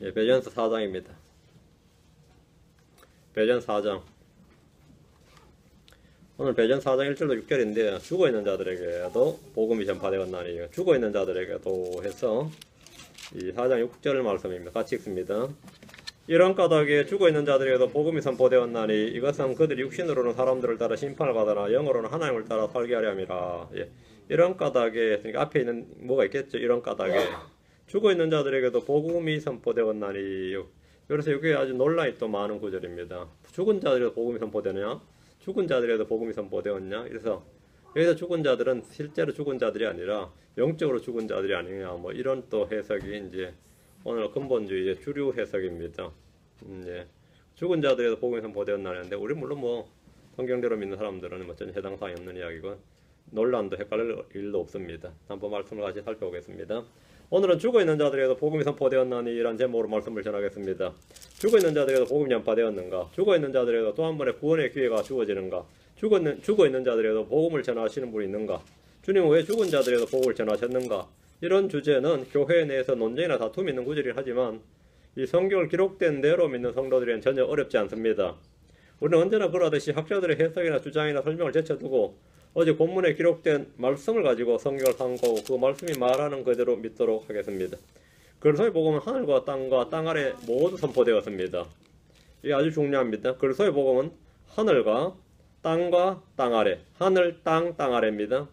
예, 베드로전서 4장입니다. 베드로전서 4장. 오늘 베드로전서 4장 1절로 6절인데 죽어있는 자들에게도 복음이 전파되었나니 죽어있는 자들에게도 해서 이 4장 6절 말씀입니다. 같이 읽습니다. 이런 까닭에 죽어있는 자들에게도 복음이 선포되었나니 이것은 그들이 육신으로는 사람들을 따라 심판을 받으나 영으로는 하나님을 따라 살게 하려 함이라. 예. 이런 까닭에, 그러니까 앞에 있는 뭐가 있겠죠. 이런 까닭에 죽어있는 자들에게도 복음이 선포되었나니. 그래서 이게 아주 논란이 또 많은 구절입니다. 죽은 자들에게도 복음이 선포되느냐, 죽은 자들에게도 복음이 선포되었냐. 그래서 여기서 죽은 자들은 실제로 죽은 자들이 아니라 영적으로 죽은 자들이 아니냐, 뭐 이런 또 해석이 이제 오늘 근본주의의 주류 해석입니다. 예. 죽은 자들에도 복음이 선포되었나는데 우리 물론 뭐 성경대로 믿는 사람들은 뭐 전혀 해당 사항이 없는 이야기고 논란도 헷갈릴 일도 없습니다. 한번 말씀을 같이 살펴보겠습니다. 오늘은 죽어있는 자들에게도 복음이 선포되었나니 이란 제목으로 말씀을 전하겠습니다. 죽어있는 자들에게도 복음이 전파되었는가? 죽어있는 자들에게도 또 한 번의 구원의 기회가 주어지는가? 죽어있는 자들에게도 복음을 전하시는 분이 있는가? 주님은 왜 죽은 자들에게도 복음을 전하셨는가? 이런 주제는 교회 내에서 논쟁이나 다툼이 있는 구절이긴 하지만 이 성경을 기록된 대로 믿는 성도들에게는 전혀 어렵지 않습니다. 우리는 언제나 그러하듯이 학자들의 해석이나 주장이나 설명을 제쳐두고 어제 본문에 기록된 말씀을 가지고 성경을 탐구하고 그 말씀이 말하는 그대로 믿도록 하겠습니다. 그리스도의 복음은 하늘과 땅과 땅 아래 모두 선포되었습니다. 이게 아주 중요합니다. 그리스도의 복음은 하늘과 땅과 땅 아래, 하늘, 땅 아래입니다.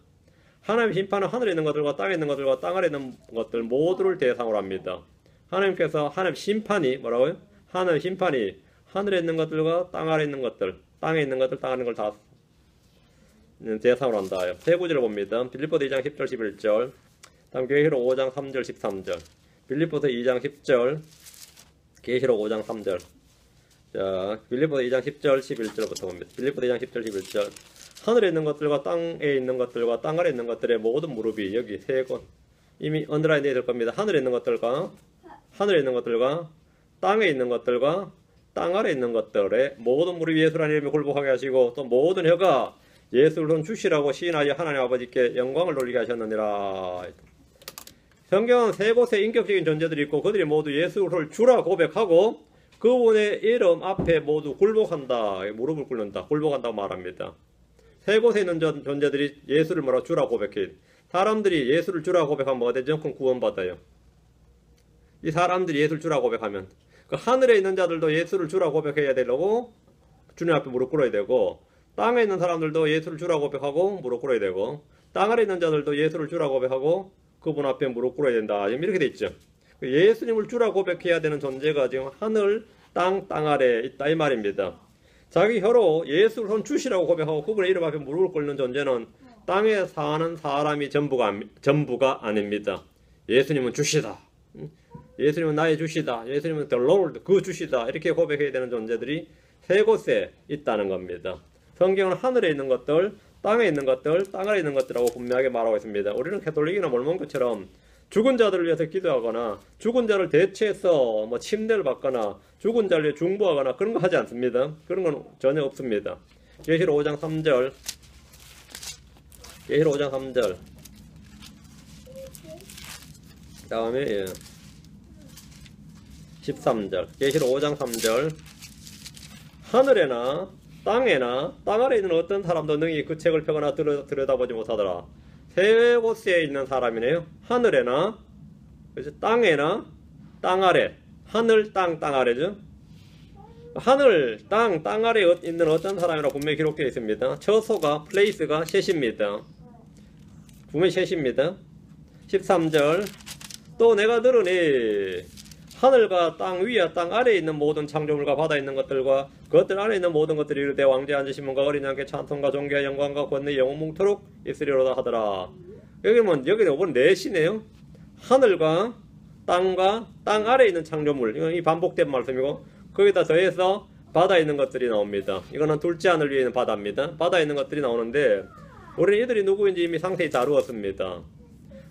하나님의 심판은 하늘에 있는 것들과 땅에 있는 것들과 땅 아래 있는 것들 모두를 대상으로 합니다. 하나님께서 하나님 심판이 뭐라고요? 하나님 심판이 하늘에 있는 것들과 땅 아래 있는 것들, 땅에 있는 것들, 땅 아래 있는 걸 다 대상으로 한다. 세 구절을 봅니다. 빌립보서 2장 10절 11절, 다음 계시록 5장 3절 13절, 빌립보서 2장 10절, 계시록 5장 3절. 자, 빌립보서 2장 10절 11절부터 봅니다. 빌립보서 2장 10절 11절. 하늘에 있는 것들과 땅에 있는 것들과 땅 아래 있는 것들의 모든 무릎이 여기 세 권 이미 언더라인 되어 있을 겁니다. 하늘에 있는 것들과 땅에 있는 것들과 땅 아래 있는 것들의 모든 무릎이 예수라는 이름에 굴복하게 하시고 또 모든 혀가 예수를 주시라고 시인하여 하나님 아버지께 영광을 돌리게 하셨느니라. 성경은 세 곳에 인격적인 존재들이 있고 그들이 모두 예수를 주라 고백하고 그분의 이름 앞에 모두 굴복한다. 무릎을 꿇는다. 굴복한다고 말합니다. 세 곳에 있는 존재들이 예수를 뭐라 주라 고백해. 사람들이 예수를 주라 고백하면 뭐가 되죠? 그럼 구원받아요. 이 사람들이 예수를 주라 고백하면 그 하늘에 있는 자들도 예수를 주라 고백해야 되고 주님 앞에 무릎 꿇어야 되고 땅에 있는 사람들도 예수를 주라 고백하고 무릎 꿇어야 되고 땅 아래 있는 자들도 예수를 주라 고백하고 그분 앞에 무릎 꿇어야 된다. 지금 이렇게 돼 있죠. 예수님을 주라 고백해야 되는 존재가 지금 하늘, 땅 아래 있다 이 말입니다. 자기 혀로 예수를 주시라고 고백하고 그분의 이름 앞에 무릎을 꿇는 존재는 땅에 사는 사람이 전부가 아닙니다. 예수님은 주시다. 예수님은 나의 주시다. 예수님은 the Lord, 그 주시다. 이렇게 고백해야 되는 존재들이 세 곳에 있다는 겁니다. 성경은 하늘에 있는 것들, 땅에 있는 것들, 땅 아래 있는 것들하고 분명하게 말하고 있습니다. 우리는 가톨릭이나 몰몬교처럼 죽은 자들을 위해서 기도하거나 죽은 자를 대체해서 뭐 침례를 받거나 죽은 자를 위해 중보하거나 그런 거 하지 않습니다. 그런 건 전혀 없습니다. 계시록 5장 3절, 계시록 5장 3절, 다음에 13절, 계시록 5장 3절. 하늘에나 땅에나 땅 아래 있는 어떤 사람도 능히 그 책을 펴거나 들여다보지 못하더라. 세 곳에 있는 사람이네요. 하늘에나, 그래서 땅에나 땅 아래. 하늘, 땅 아래죠. 하늘, 땅 아래에 있는 어떤 사람이라고 분명히 기록되어 있습니다. 처소가, 플레이스가 셋입니다. 분명히 셋입니다. 13절. 또 내가 들으니 하늘과 땅 위와 땅 아래에 있는 모든 창조물과 바다에 있는 것들과 그것들 안에 있는 모든 것들이 이르되 왕좌에 앉으신 분과 어린 양께 찬송과 존귀와 영광과 권능이 영원뭉토록 있으리로다 하더라. 여기는 이번 넷이네요. 하늘과 땅과 땅 아래에 있는 창조물, 이건 이 반복된 말씀이고 거기다 더해서 바다에 있는 것들이 나옵니다. 이거는 둘째 하늘 위에 있는 바다입니다. 바다에 있는 것들이 나오는데 우리는 이들이 누구인지 이미 상세히 다루었습니다.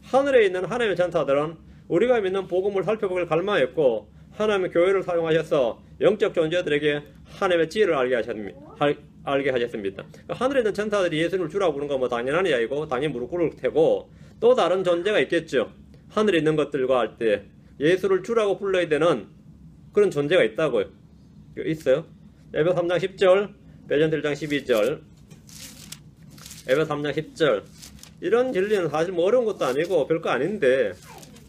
하늘에 있는 하나님의 전사들은 우리가 믿는 복음을 살펴보길 갈망했고 하나님의 교회를 사용하셔서 영적 존재들에게 하나님의 지혜를 알게 하셨습니다. 하늘에 있는 천사들이 예수님을 주라고 부르는 건 뭐 당연한 이야기고 당연히 무릎 꿇을 테고 또 다른 존재가 있겠죠. 하늘에 있는 것들과 할 때 예수를 주라고 불러야 되는 그런 존재가 있다고요. 있어요. 에베소 3장 10절, 베드로전서 1장 12절, 에베소 3장 10절. 이런 진리는 사실 뭐 어려운 것도 아니고 별거 아닌데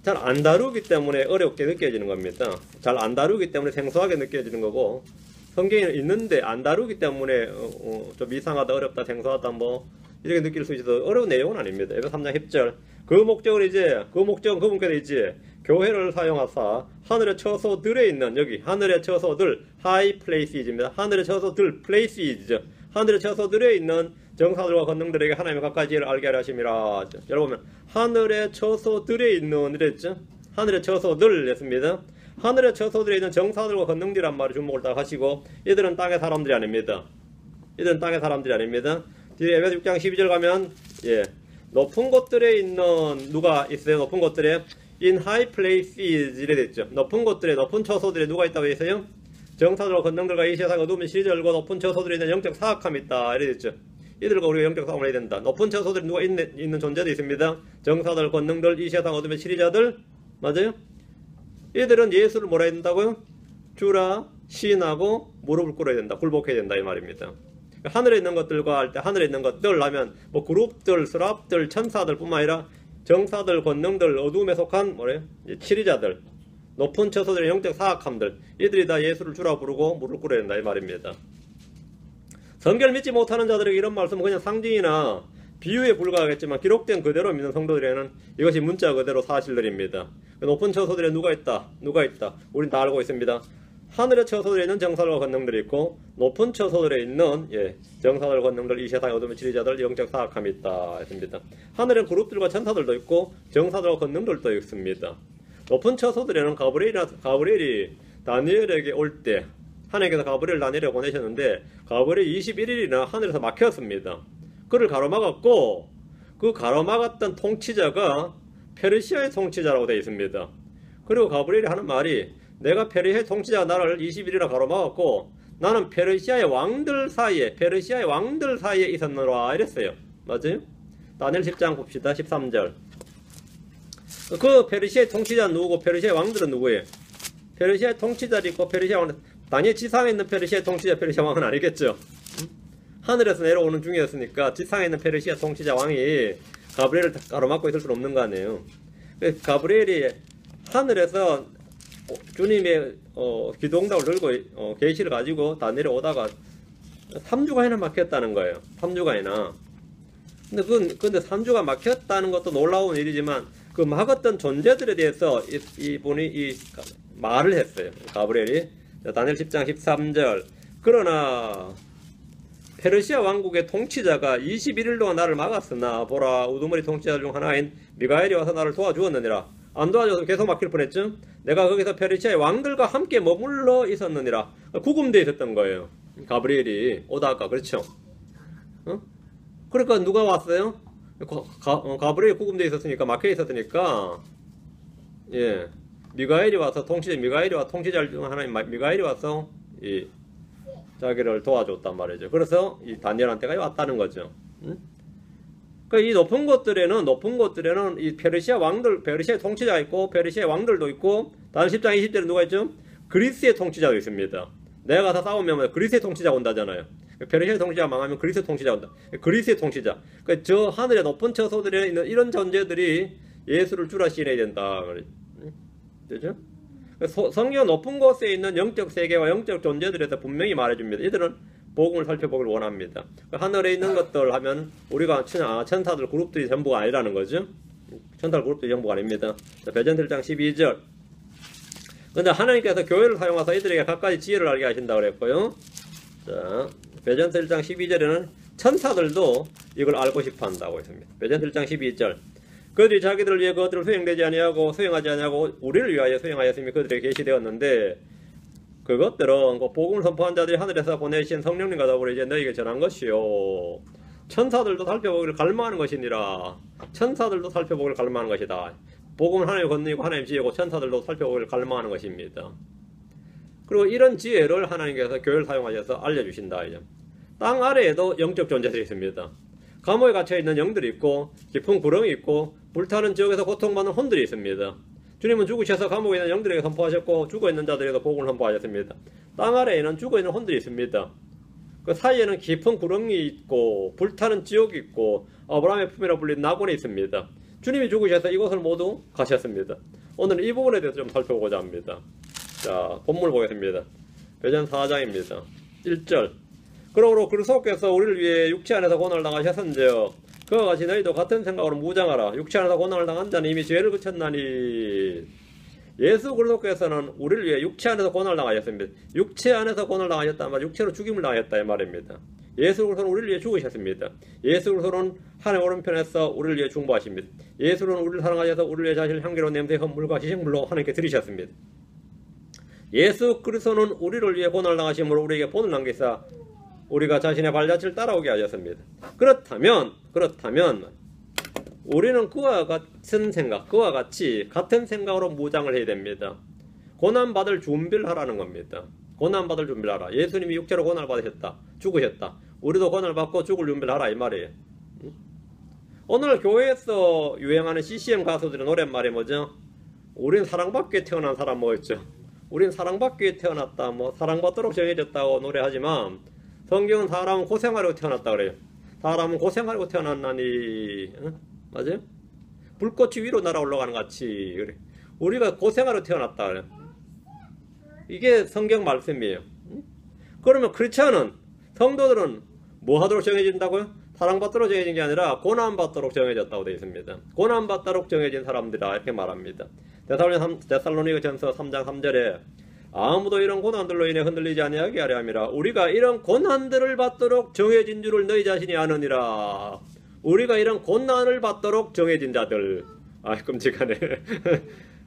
잘 안 다루기 때문에 어렵게 느껴지는 겁니다. 잘 안 다루기 때문에 생소하게 느껴지는 거고, 성경에 있는데 안 다루기 때문에 좀 이상하다, 어렵다, 생소하다 뭐 이렇게 느낄 수 있어서 어려운 내용은 아닙니다. 에베소 3장 10절. 그 목적은 그분께서 이제 교회를 사용하사 하늘의 처소들에 있는, 여기 하늘의 처소들, high places입니다. 하늘의 처소들, places죠. 하늘의 처소들에 있는 정사들과 권능들에게 하나님의 각가지 일을 알게 하려 하심이라. 여러분 보면 하늘의 처소들에 있는 이랬죠. 하늘의 처소들 했습니다. 하늘의 처소들에 있는 정사들과 권능들이란 말에 주목을 딱 하시고, 이들은 땅의 사람들이 아닙니다. 이들은 땅의 사람들이 아닙니다. 뒤에 에베소 6장 12절 가면 높은 곳들에 있는 누가 있어요? 높은 곳들에 in high places 이래 됐죠. 높은 곳들에, 높은 처소들에 누가 있다고 했어요? 정사들과 권능들과 이 세상 어둠의 시절과 높은 처소들에 있는 영적 사악함이 있다 이래 됐죠. 이들과 우리가 영적 싸움을 해야 된다. 높은 처소들에 누가 있는 존재도 있습니다. 정사들, 권능들, 이 세상 어둠의 치리자들, 맞아요? 이들은 예수를 뭐라 해야 된다고요? 주라 시인하고 무릎을 꿇어야 된다. 굴복해야 된다 이 말입니다. 하늘에 있는 것들과 할 때 하늘에 있는 것들 하면 뭐 그룹들, 스랍들, 천사들 뿐만 아니라 정사들, 권능들, 어둠에 속한 뭐래요? 치리자들, 높은 처소들의 영적 사악함들, 이들이 다 예수를 주라 부르고 무릎을 꿇어야 된다 이 말입니다. 성경을 믿지 못하는 자들에게 이런 말씀은 그냥 상징이나 비유에 불과하겠지만 기록된 그대로 믿는 성도들에게는 이것이 문자 그대로 사실들입니다. 높은 처소들에 누가 있다? 우린 다 알고 있습니다. 하늘의 처소들에 있는 정사들과 권능들이 있고, 높은 처소들에 있는 정사들, 권능들, 이 세상의 어둠의 치리자들, 영적 사악함이 있다 했습니다. 하늘엔 그룹들과 천사들도 있고 정사들과 권능들도 있습니다. 높은 처소들에는 가브리엘이 다니엘에게 올 때 하나님께서 가브리엘 다니엘에 보내셨는데 가브리엘이 21일이나 하늘에서 막혔습니다. 그를 가로막았고, 그 가로막았던 통치자가 페르시아의 통치자라고 되어 있습니다. 그리고 가브리엘이 하는 말이, 내가 페르시아의 통치자가 나를 21일이나 가로막았고 나는 페르시아의 왕들 사이에 있었노라 이랬어요. 맞아요? 다니엘 10장 봅시다. 13절. 그 페르시아의 통치자는 누구고 페르시아의 왕들은 누구예요? 페르시아의 통치자도 있고 페르시아 왕들, 당연히 지상에 있는 페르시아 통치자 페르시아 왕은 아니겠죠. 하늘에서 내려오는 중이었으니까 지상에 있는 페르시아 통치자 왕이 가브리엘을 가로막고 있을 수는 없는 거 아니에요. 가브리엘이 하늘에서 주님의 기도응답을 들고 계시를 가지고 다 내려오다가 3주간이나 막혔다는 거예요. 3주간이나. 근데 3주간 막혔다는 것도 놀라운 일이지만 그 막았던 존재들에 대해서 이분이 말을 했어요. 가브리엘이. 다니엘 10장 13절. 그러나 페르시아 왕국의 통치자가 21일 동안 나를 막았으나 보라, 우두머리 통치자 중 하나인 미가엘이 와서 나를 도와주었느니라. 안 도와줘서 계속 막힐 뻔했죠. 내가 거기서 페르시아의 왕들과 함께 머물러 있었느니라. 구금되어 있었던 거예요. 가브리엘이 오다가. 그렇죠. 그러니까 누가 왔어요? 가브리엘이 구금되어 있었으니까, 막혀 있었으니까 미가엘이 와서 통치자 중 하나인 미가엘이 와서 자기를 도와줬단 말이죠. 그래서 이 다니엘한테가 왔다는 거죠. 그러니까 이 높은 곳들에는 이 페르시아 왕들, 페르시아의 통치자가 있고 페르시아의 왕들도 있고, 다른 10장 20절에 누가 있죠? 그리스의 통치자가 있습니다. 내가 가서 싸우면 그리스의 통치자가 온다잖아요. 페르시아의 통치자가 망하면 그리스의 통치자가 온다. 그리스의 통치자. 그러니까 저 하늘의 높은 처소들에 있는 이런 존재들이 예수를 주라 시인해야 된다. 그죠? 성경 높은 곳에 있는 영적 세계와 영적 존재들에 대해서 분명히 말해줍니다. 이들은 복음을 살펴보길 원합니다. 하늘에 있는 것들 하면 우리가 천사들 그룹들이 전부가 아니라는 거죠. 천사들 그룹들이 전부가 아닙니다. 베드로전서 1장 12절. 근데 하나님께서 교회를 사용하사 이들에게 각가지 지혜를 알게 하신다고 그랬고요. 자, 베드로전서 1장 12절에는 천사들도 이걸 알고 싶어 한다고 했습니다. 베드로전서 1장 12절. 그들이 자기들을 위해 그것들을 수행하지 아니하고 우리를 위하여 수행하였으니 그들에게 계시되었는데, 그것들은 그 복음을 선포한 자들이 하늘에서 보내신 성령님과 더불어 이제 너희에게 전한 것이요, 천사들도 살펴보기를 갈망하는 것이니라. 천사들도 살펴보기를 갈망하는 것이다. 복음은 하나님의 권능이고 하나님의 지혜고 천사들도 살펴보기를 갈망하는 것입니다. 그리고 이런 지혜를 하나님께서 교회를 사용하셔서 알려주신다. 땅 아래에도 영적 존재들이 있습니다. 감옥에 갇혀있는 영들이 있고, 깊은 구렁이 있고, 불타는 지옥에서 고통받는 혼들이 있습니다. 주님은 죽으셔서 감옥에 있는 영들에게 선포하셨고 죽어있는 자들에게도 복음을 선포하셨습니다. 땅 아래에는 죽어있는 혼들이 있습니다. 그 사이에는 깊은 구렁이 있고 불타는 지옥이 있고 아브라함의 품이라 불린 낙원이 있습니다. 주님이 죽으셔서 이곳을 모두 가셨습니다. 오늘 이 부분에 대해서 좀 살펴보고자 합니다. 자, 본문을 보겠습니다. 베드로전 4장입니다. 1절. 그러므로 그리스도께서 우리를 위해 육체 안에서 고난을 당하셨은즉 그와 같이 너희도 같은 생각으로 무장하라. 육체 안에서 고난을 당한 자는 이미 죄를 그쳤나니. 예수 그리스도께서는 우리를 위해 육체 안에서 고난을 당하셨습니다. 육체 안에서 고난을 당하셨다는 말, 육체로 죽임을 당했다 이 말입니다. 예수 그리스도는 우리를 위해 죽으셨습니다. 예수 그리스도는 하나님 오른편에서 우리를 위해 중보하십니다. 예수는 우리를 사랑하셔서 우리를 위해 자신을 향기로운 냄새, 헌물과 희생물로 하나님께 드리셨습니다. 예수 그리스도는 우리를 위해 고난을 당하심으로 우리에게 본을 남기사 우리가 자신의 발자취를 따라오게 하셨습니다. 그렇다면 우리는 그와 같은 생각, 그와 같이 같은 생각으로 무장을 해야 됩니다. 고난받을 준비를 하라는 겁니다. 고난받을 준비를 하라. 예수님이 육체로 고난을 받으셨다. 죽으셨다. 우리도 고난을 받고 죽을 준비를 하라 이 말이에요. 오늘 교회에서 유행하는 CCM 가수들의 노랫말이 뭐죠? 우린 사랑받기 위해 태어난 사람 뭐였죠? 우린 사랑받기 위해 태어났다. 뭐 사랑받도록 정해졌다고 노래하지만 성경은 사람은 고생하려고 태어났다 그래요. 사람은 고생하려고 태어났나니, 맞아요? 불꽃이 위로 날아 올라가는 같이 그래. 우리가 고생하려고 태어났다 그래. 이게 성경 말씀이에요. 그러면 크리스천은, 성도들은 뭐 하도록 정해진다고요? 사랑받도록 정해진 게 아니라 고난받도록 정해졌다고 되어 있습니다. 고난받도록 정해진 사람들이라 이렇게 말합니다. 데살로니가전서 3장 3절에 아무도 이런 고난들로 인해 흔들리지 아니하게 하려 함이라. 우리가 이런 고난들을 받도록 정해진 줄을 너희 자신이 아느니라. 우리가 이런 고난을 받도록 정해진 자들. 아, 끔찍하네.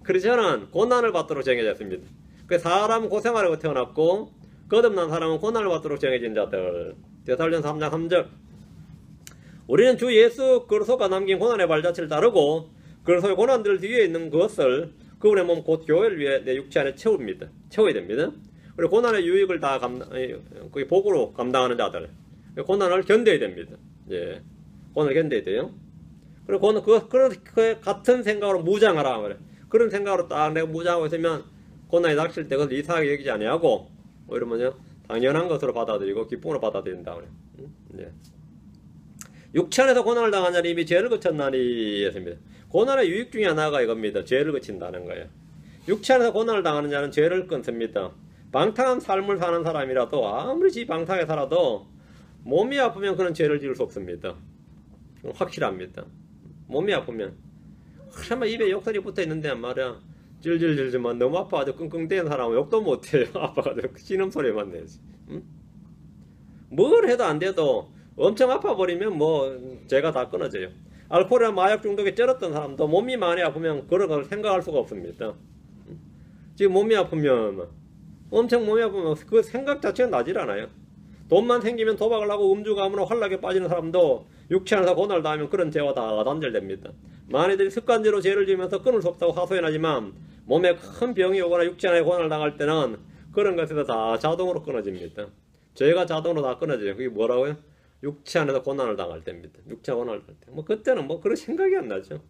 크리스천은 고난을 받도록 정해졌습니다. 그 사람 고생하려고 태어났고 거듭난 사람은 고난을 받도록 정해진 자들. 데살로니가전서 3장 3절. 우리는 주 예수 그리스도가 남긴 고난의 발자취를 따르고 그리스도의 고난들 뒤에 있는 것을 그분의 몸 곧 교회를 위해 내 육체 안에 채워야 됩니다. 그리고 고난의 유익을 다 거의 복으로 감당하는 자들. 고난을 견뎌야 됩니다. 예. 고난을 견뎌야 돼요. 그리고 그 같은 생각으로 무장하라 말이에요. 그런 생각으로 딱 내가 무장하고 있으면 고난이 닥칠 때 그것을 이상하게 여기지 아니하고 오히려 뭐냐? 당연한 것으로 받아들이고 기쁨으로 받아들인다 그래요. 예. 육체 안에서 고난을 당한 자는 이미 죄를 그쳤나니 했습니다. 고난의 유익 중에 하나가 이겁니다. 죄를 그친다는 거예요. 육체 안에서 고난을 당하는 자는 죄를 끊습니다. 방탕한 삶을 사는 사람이라도 아무리 방탕하게 살아도 몸이 아프면 그런 죄를 지을 수 없습니다. 확실합니다. 몸이 아프면 설마 입에 욕설이 붙어 있는데 말이야 질질질지만 너무 아파가지고 끙끙대는 사람은 욕도 못해요. 아파가지고 신음소리만 내지. 응? 뭘 해도 안 돼도 엄청 아파버리면 뭐 죄가 다 끊어져요. 알코올이나 마약 중독에 쩔었던 사람도 몸이 많이 아프면 그런 걸 생각할 수가 없습니다. 지금 몸이 아프면 엄청 몸이 아프면 그 생각 자체가 나질 않아요. 돈만 생기면 도박을 하고 음주가문으로 환락에 빠지는 사람도 육체 안에서 고난을 당하면 그런 죄와 다 단절됩니다. 많이들 습관대로 죄를 지으면서 끊을 수 없다고 하소연하지만 몸에 큰 병이 오거나 육체 안에 고난을 당할 때는 그런 것에서 다 자동으로 끊어집니다. 죄가 자동으로 다 끊어져요. 그게 뭐라고요? 육체 안에서 고난을 당할 때입니다. 육체 고난을 당할 때. 뭐 그때는 뭐 그런 생각이 안 나죠.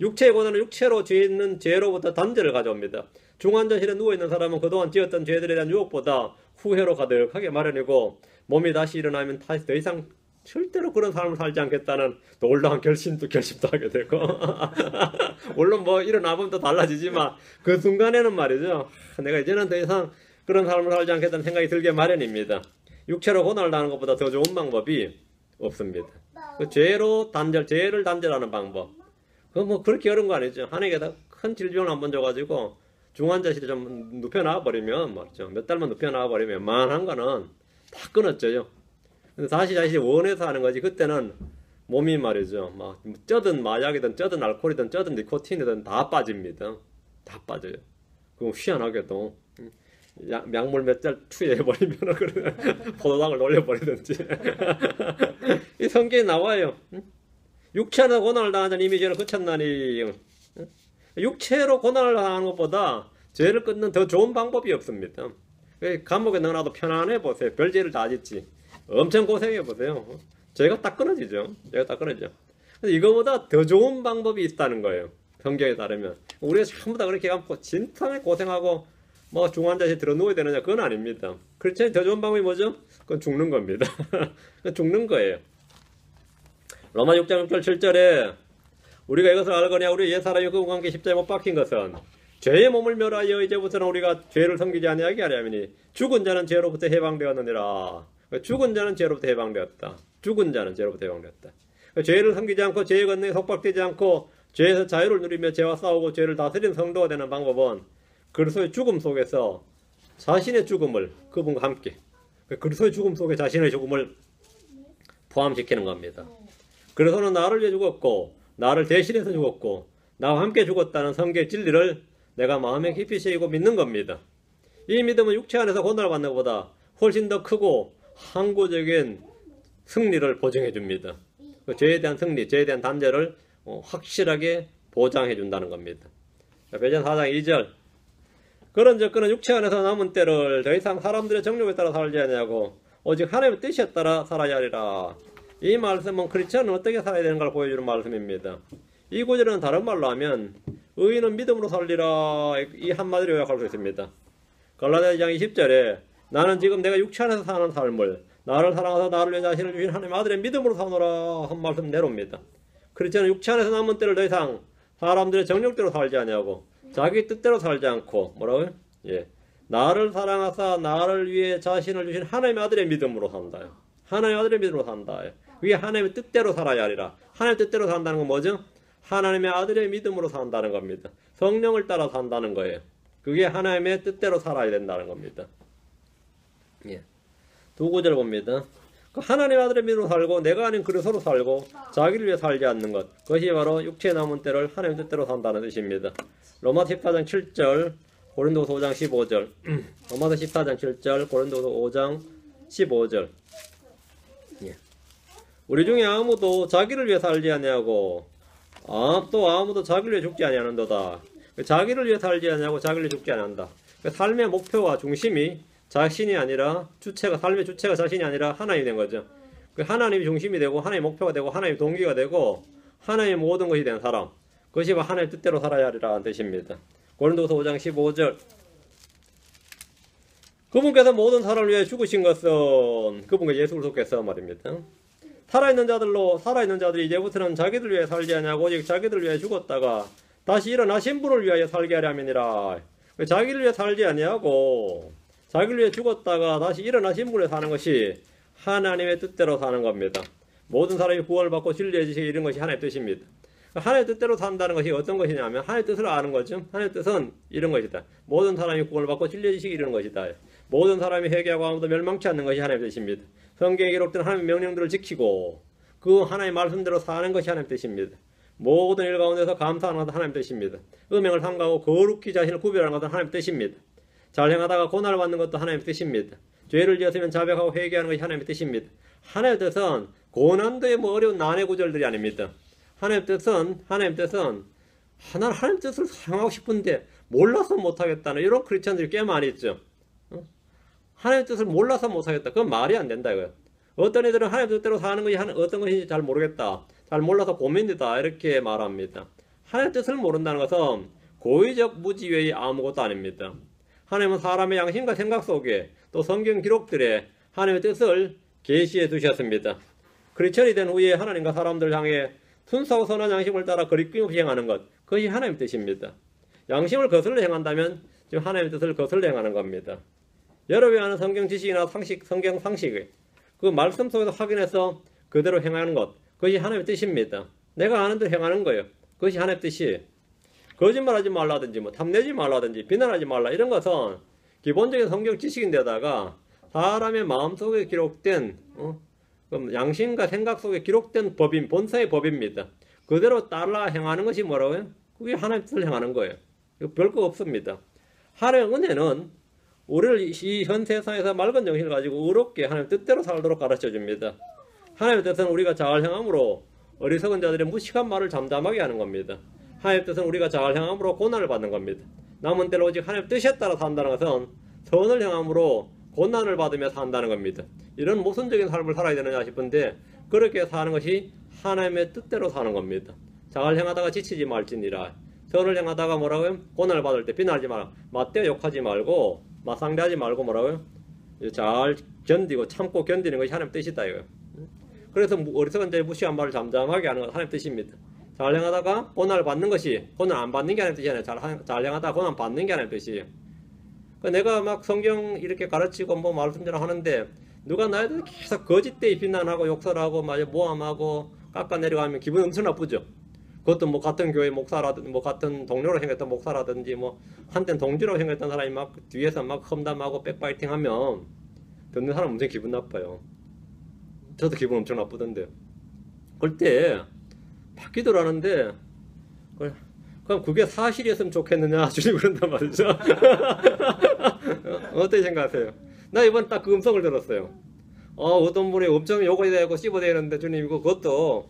육체의 고난은 육체로 짓는 죄로부터 단절을 가져옵니다. 중환자실에 누워있는 사람은 그동안 지었던 죄들에 대한 유혹보다 후회로 가득하게 마련이고 몸이 다시 일어나면 다시 더 이상 절대로 그런 삶을 살지 않겠다는 놀라운 결심도 하게 되고 물론 뭐 일어나면 또 달라지지만 그 순간에는 말이죠. 내가 이제는 더 이상 그런 삶을 살지 않겠다는 생각이 들게 마련입니다. 육체로 고난을 당하는 것보다 더 좋은 방법이 없습니다. 그 죄를 단절하는 방법. 그거 뭐 그렇게 어려운 거 아니죠. 하나님께서 큰 질병을 한번 줘가지고 중환자실에 좀 눕혀놔 버리면 말이죠. 몇 달만 눕혀놔 버리면 웬만한 거는 다 끊어져요. 근데 다시 자신이 원해서 하는 거지. 그때는 몸이 말이죠. 막 쩌든 마약이든 쩌든 알코올이든 쩌든 니코틴이든 다 빠집니다. 다 빠져요. 그럼 희한하게도 약물 몇 달 투여해버리면 포도당을 놀려버리든지 이 성경에 나와요. 육체 안에서 고난을 당하자니 이미 죄를 그쳤나니. 육체로 고난을 당하는 것보다 죄를 끊는 더 좋은 방법이 없습니다. 감옥에 넣어놔도 편안해 보세요. 별죄를 다 짓지. 엄청 고생해 보세요. 죄가 딱 끊어지죠. 죄가 딱 끊어지죠. 이거보다 더 좋은 방법이 있다는 거예요. 성경에 따르면. 우리가 전부 다 그렇게 하고 진탕에 고생하고 뭐 중환자실에 들어 누워야 되느냐? 그건 아닙니다. 그렇지? 더 좋은 방법이 뭐죠? 그건 죽는 겁니다. 그건 죽는 거예요. 로마 6장 6절 7절에 우리가 이것을 알거냐? 우리 옛 사람이 그와 함께 십자가에 못 박힌 것은 죄의 몸을 멸하여 이제부터는 우리가 죄를 섬기지 아니하게 하려니 죽은 자는 죄로부터 해방되었느니라. 죽은 자는 죄로부터 해방되었다. 죽은 자는 죄로부터 해방되었다. 죄를 섬기지 않고 죄의 권능에 속박되지 않고 죄에서 자유를 누리며 죄와 싸우고 죄를 다스리는 성도가 되는 방법은 그리스도의 죽음 속에서 자신의 죽음을 그분과 함께 그리스도의 죽음 속에 자신의 죽음을 포함시키는 겁니다. 그리스도는 나를 위해 죽었고 나를 대신해서 죽었고 나와 함께 죽었다는 성경의 진리를 내가 마음에 깊이 새기고 믿는 겁니다. 이 믿음은 육체 안에서 고난을 받는 것보다 훨씬 더 크고 항구적인 승리를 보증해 줍니다. 그 죄에 대한 승리, 죄에 대한 단죄를 확실하게 보장해 준다는 겁니다. 베드로전서 4장 2절 그런즉 그는 육체 안에서 남은 때를 더 이상 사람들의 정욕에 따라 살지 아니하고 오직 하나님의 뜻에 따라 살아야 하리라. 이 말씀은 크리스천은 어떻게 살아야 되는가를 보여주는 말씀입니다. 이 구절은 다른 말로 하면 의인은 믿음으로 살리라 이 한마디로 요약할 수 있습니다. 갈라디아 2장 20절에 나는 지금 내가 육체 안에서 사는 삶을 나를 사랑하사 나를 위해 자신을 주신 하나님의 아들의 믿음으로 사노라 한 말씀 내놓습니다. 크리스천은 육체 안에서 남은 때를 더 이상 사람들의 정욕대로 살지 아니하고 자기 뜻대로 살지 않고 뭐라고요? 예, 나를 사랑하사 나를 위해 자신을 주신 하나님의 아들의 믿음으로 산다. 하나님의 아들의 믿음으로 산다. 그게 하나님의 뜻대로 살아야 하리라. 하나님의 뜻대로 산다는 건 뭐죠? 하나님의 아들의 믿음으로 산다는 겁니다. 성령을 따라 산다는 거예요. 그게 하나님의 뜻대로 살아야 된다는 겁니다. 예. 두 구절 봅니다. 하나님의 아들의 믿음으로 살고 내가 아닌 그리스도로 살고 자기를 위해 살지 않는 것 그것이 바로 육체에 남은 때를 하나님의 뜻대로 산다는 뜻입니다. 로마서 14장 7절 고린도서 5장 15절 로마서 14장 7절 고린도서 5장 15절 예. 우리 중에 아무도 자기를 위해 살지 아니하고 또 아무도 자기를 위해 죽지 아니하는도다. 자기를 위해 살지 아니하고 자기를 위해 죽지 아니한다. 삶의 목표와 중심이 자신이 아니라 삶의 주체가 자신이 아니라 하나님이 된 거죠. 하나님이 중심이 되고 하나님의 목표가 되고 하나님의 동기가 되고 하나님의 모든 것이 된 사람 그것이 하나님의 뜻대로 살아야 하리라는 뜻입니다. 고린도서 5장 15절 그분께서 모든 사람을 위해 죽으신 것은 그분과 예수 그리스도께서 말입니다. 살아있는 자들이 이제부터는 자기들 위해 살지 아니하고 오직 자기들 위해 죽었다가 다시 일어나신 분을 위하여 살게 하려 함이니라. 자기를 위해 살지 아니하고 자기를 위해 죽었다가 다시 일어나신 분을 사는 것이 하나님의 뜻대로 사는 겁니다. 모든 사람이 구원을 받고 진리의 지식이 이런 것이 하나님의 뜻입니다. 하나님의 뜻대로 산다는 것이 어떤 것이냐면 하나님의 뜻을 아는 거죠. 하나님의 뜻은 이런 것이다. 모든 사람이 구원을 받고 진리의 지식이 이런 것이다. 모든 사람이 회개하고 아무도 멸망치 않는 것이 하나님의 뜻입니다. 성경에 기록된 하나님의 명령들을 지키고 그 하나님의 말씀대로 사는 것이 하나님의 뜻입니다. 모든 일 가운데서 감사하는 것은 하나님의 뜻입니다. 음행을 삼가하고 거룩히 자신을 구별하는 것은 하나님의 뜻입니다. 잘 행하다가 고난을 받는 것도 하나님의 뜻입니다. 죄를 지었으면 자백하고 회개하는 것이 하나님의 뜻입니다. 하나님의 뜻은 고난도의 어려운 난해 구절들이 아닙니다. 하나님의 뜻은 나는 하나님 뜻을 사용하고 싶은데 몰라서 못하겠다는 이런 크리스천들이 꽤 많이 있죠. 하나님의 뜻을 몰라서 못하겠다. 그건 말이 안 된다 이거예요. 어떤 애들은 하나님 뜻대로 사는 것이 어떤 것인지 잘 모르겠다. 잘 몰라서 고민이다 이렇게 말합니다. 하나님의 뜻을 모른다는 것은 고의적 무지 외의 아무것도 아닙니다. 하나님은 사람의 양심과 생각 속에 또 성경 기록들에 하나님의 뜻을 계시해 두셨습니다. 크리스천이 된 후에 하나님과 사람들을 향해 순수하고 선한 양심을 따라 거리낌없이 행하는 것 그것이 하나님의 뜻입니다. 양심을 거슬러 행한다면 지금 하나님의 뜻을 거슬러 행하는 겁니다. 여러분이 아는 성경 지식이나 성경 상식 그 말씀 속에서 확인해서 그대로 행하는 것 그것이 하나님의 뜻입니다. 내가 아는 대로 행하는 거예요. 그것이 하나님의 뜻이에요. 거짓말하지 말라든지 탐내지 말라든지 비난하지 말라 이런 것은 기본적인 성경 지식인데다가 사람의 마음속에 기록된 양심과 생각 속에 기록된 법인 본성의 법입니다. 그대로 따라 행하는 것이 뭐라고요? 그게 하나님의 뜻을 행하는 거예요. 별거 없습니다. 하나님의 은혜는 우리를 이 현 세상에서 맑은 정신을 가지고 의롭게 하나님의 뜻대로 살도록 가르쳐 줍니다. 하나님의 뜻은 우리가 잘 행함으로 어리석은 자들의 무식한 말을 잠잠하게 하는 겁니다. 하나님의 뜻은 우리가 잘 행함으로 고난을 받는 겁니다. 남은 때로 오직 하나님의 뜻에 따라 산다는 것은 선을 행함으로 고난을 받으며 산다는 겁니다. 이런 모순적인 삶을 살아야 되느냐 싶은데 그렇게 사는 것이 하나님의 뜻대로 사는 겁니다. 잘 행하다가 지치지 말지니라. 선을 행하다가 뭐라고요? 고난을 받을 때 비난하지 마라. 맞대어 욕하지 말고 맞상대하지 말고 뭐라고요? 잘 견디고 참고 견디는 것이 하나님 뜻이다 이거예요. 그래서 어리석은 자의 무시한 말을 잠잠하게 하는 건 하나님 뜻입니다. 잘 행하다가 고난을 받는 것이, 고난 안 받는 게 하나님 뜻이 아니라 잘 행하다가 고난 받는 게 하나님 뜻이에요. 내가 막 성경 이렇게 가르치고 뭐 말씀 전하는데 누가 나에 대해서 계속 거짓되이 비난하고 욕설하고 모함하고 깎아내려가면 기분 엄청 나쁘죠. 그것도 뭐 같은 교회 목사라든지 뭐 같은 동료로 생겼던 목사라든지 뭐 한땐 동지로 생겼던 사람이 막 뒤에서 막 험담하고 백파이팅하면 듣는 사람 엄청 기분 나빠요. 저도 기분 엄청 나쁘던데. 그럴 때 받기도 하는데 그럼 그게 사실이었으면 좋겠느냐 주님 그런단 말이죠. 어떻게 생각하세요? 나 이번 딱 그 음성을 들었어요. 어떤 분이 엄청 욕을 대고 씹어대는데 주님 이거 그것도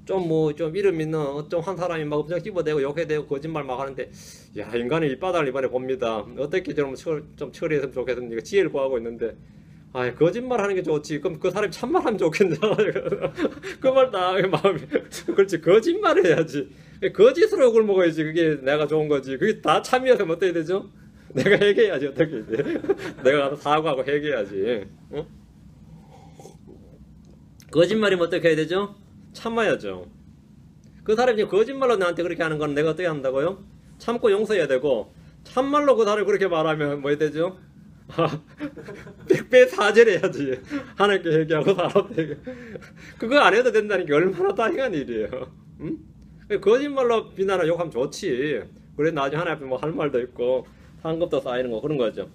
좀 이름 있는 좀 한 사람이 막 엄청 씹어대고 욕해대고 거짓말 막 하는데 야 인간의 이바닥을 이번에 봅니다. 어떻게 좀 처리했으면 좋겠는지 지혜를 구하고 있는데 거짓말 하는 게 좋지. 그럼 그 사람이 참말하면 좋겠냐. 그 말 딱 마음이 그렇지 거짓말 해야지. 거짓으로 욕을 먹어야지. 그게 내가 좋은 거지. 그게 다 참이어서 어떻게 되죠? 내가 해결해야지. 어떻게 돼? 내가 가서 사과하고 해결해야지. 어? 거짓말이면 어떻게 해야 되죠? 참아야죠. 그 사람이 거짓말로 나한테 그렇게 하는 건 내가 어떻게 한다고요? 참고 용서해야 되고 참말로 그 사람이 그렇게 말하면 뭐 해야 되죠? 100배 사죄해야지. 하나님께 회개하고 사람한테 그거 안 해도 된다는 게 얼마나 다행한 일이에요. 응? 거짓말로 비난하고 욕하면 좋지. 그래 나중에 하나님 앞에 뭐 할 말도 있고 상급도 쌓이는 거 그런 거죠.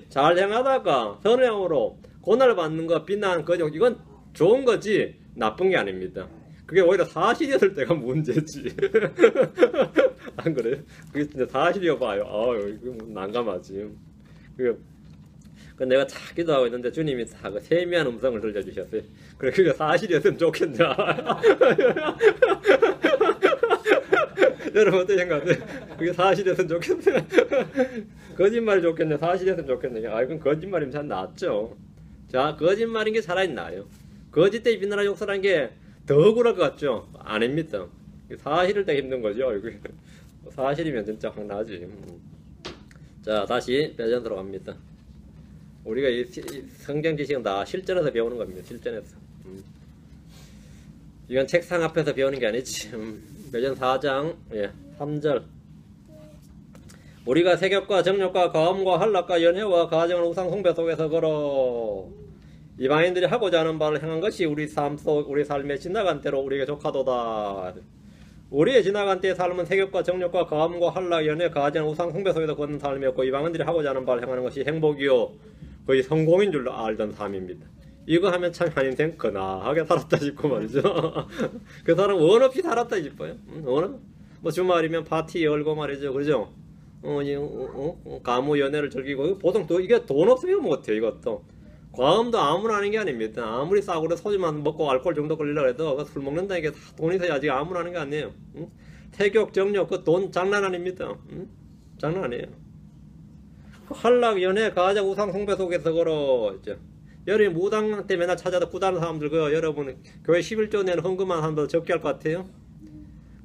잘 행하다가 선행으로 고난을 받는 거 비난 거짓 이건 좋은 거지 나쁜 게 아닙니다. 그게 오히려 사실이었을 때가 문제지. 안 그래요? 그게 진짜 사실이어 봐요. 이거 난감하지. 내가 다 기도하고 있는데 주님이 다 그 세미한 음성을 들려주셨어요. 그래 그게 사실이었으면 좋겠냐. 여러분 어떻게 생각하세요? 그게 사실이었으면 좋겠냐. 거짓말이 좋겠냐 사실이었으면 좋겠냐. 이건 거짓말이면 참 낫죠. 자 거짓말인 게 차라리 나아요. 거짓되이 비난하고 욕설한 게 더 억울할 것 같죠? 아닙니다. 사실을 때 힘든 거죠. 사실이면 진짜 확 나지. 자 다시 배전으로 갑니다. 우리가 이 성경 지식은 다 실전에서 배우는 겁니다. 실전에서. 이건 책상 앞에서 배우는 게 아니지. 배전 4장 3절 우리가 세격과 정욕과 가음과 한락과 연회와 가정을 우상 숭배 속에서 걸어 이방인들이 하고자 하는 바를 행한 것이 우리 삶의 지나간 때로 우리에게 족하도다. 우리의 지나간 때의 삶은 세격과 정욕과 가음과 한락, 연회, 가정, 우상 숭배 속에서 걷는 삶이었고 이방인들이 하고자 하는 바를 행하는 것이 행복이요 거의 성공인 줄로 알던 삶입니다. 이거 하면 참 한 인생 거나하게 살았다 싶고 말이죠. 그 사람 원 없이 살았다 싶어요. 뭐 주말이면 파티 열고 말이죠. 그죠? 가무 연애를 즐기고 보통 또 이게 돈 없으면 못해. 이것도 과음도 아무나 하는 게 아닙니다. 아무리 싸구려 소주만 먹고 알코올 정도 걸리려고 해도 술 먹는다는 게 돈이 있어야지 아무나 하는 게 아니에요. 태격 정력 그 돈 장난 아닙니다. 장난 아니에요. 한락 연애 가정 우상 숭배 속에서 걸어 있죠. 여러분 무당 때 맨날 찾아다 구다는 사람들 여러분 교회 11조 내는 헌금한 사람들 적게 할 것 같아요.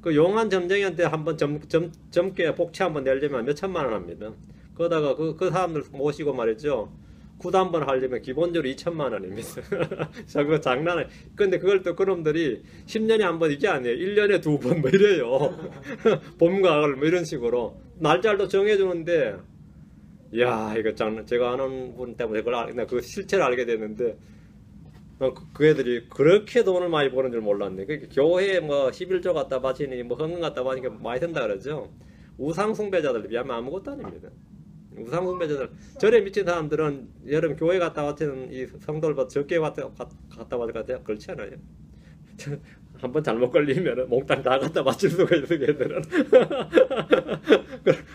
그 용한 점쟁이한테 한번 점게 복채 한번 내려면 몇 천만 원 합니다. 그러다가 그 사람들 모시고 말이죠. 구단 한번 하려면 기본적으로 2천만 원입니다. 자, 그거 장난 아니에요. 근데 그걸 또 그놈들이 10년에 한 번 이게 아니에요. 1년에 2번 뭐 이래요. 봄과 가을 뭐 이런 식으로 날짜도 정해주는데 이야 이거 제가 아는 분 때문에 그 실체를 알게 됐는데 그 애들이 그렇게 돈을 많이 버는 줄 몰랐네. 교회에 뭐 11조 갖다 바치니 뭐 헌금 갖다 바치니까 많이 든다 그러죠. 우상 숭배자들 비하면 아무것도 아닙니다. 우상 숭배자들 절에 미친 사람들은 여러분 교회 갔다 바치는 이 성도들보다 적게 갔다 바칠 것 같아요. 그렇지 않아요. 한번 잘못 걸리면 몽땅 다 갖다 바칠 수가 있어. 걔들은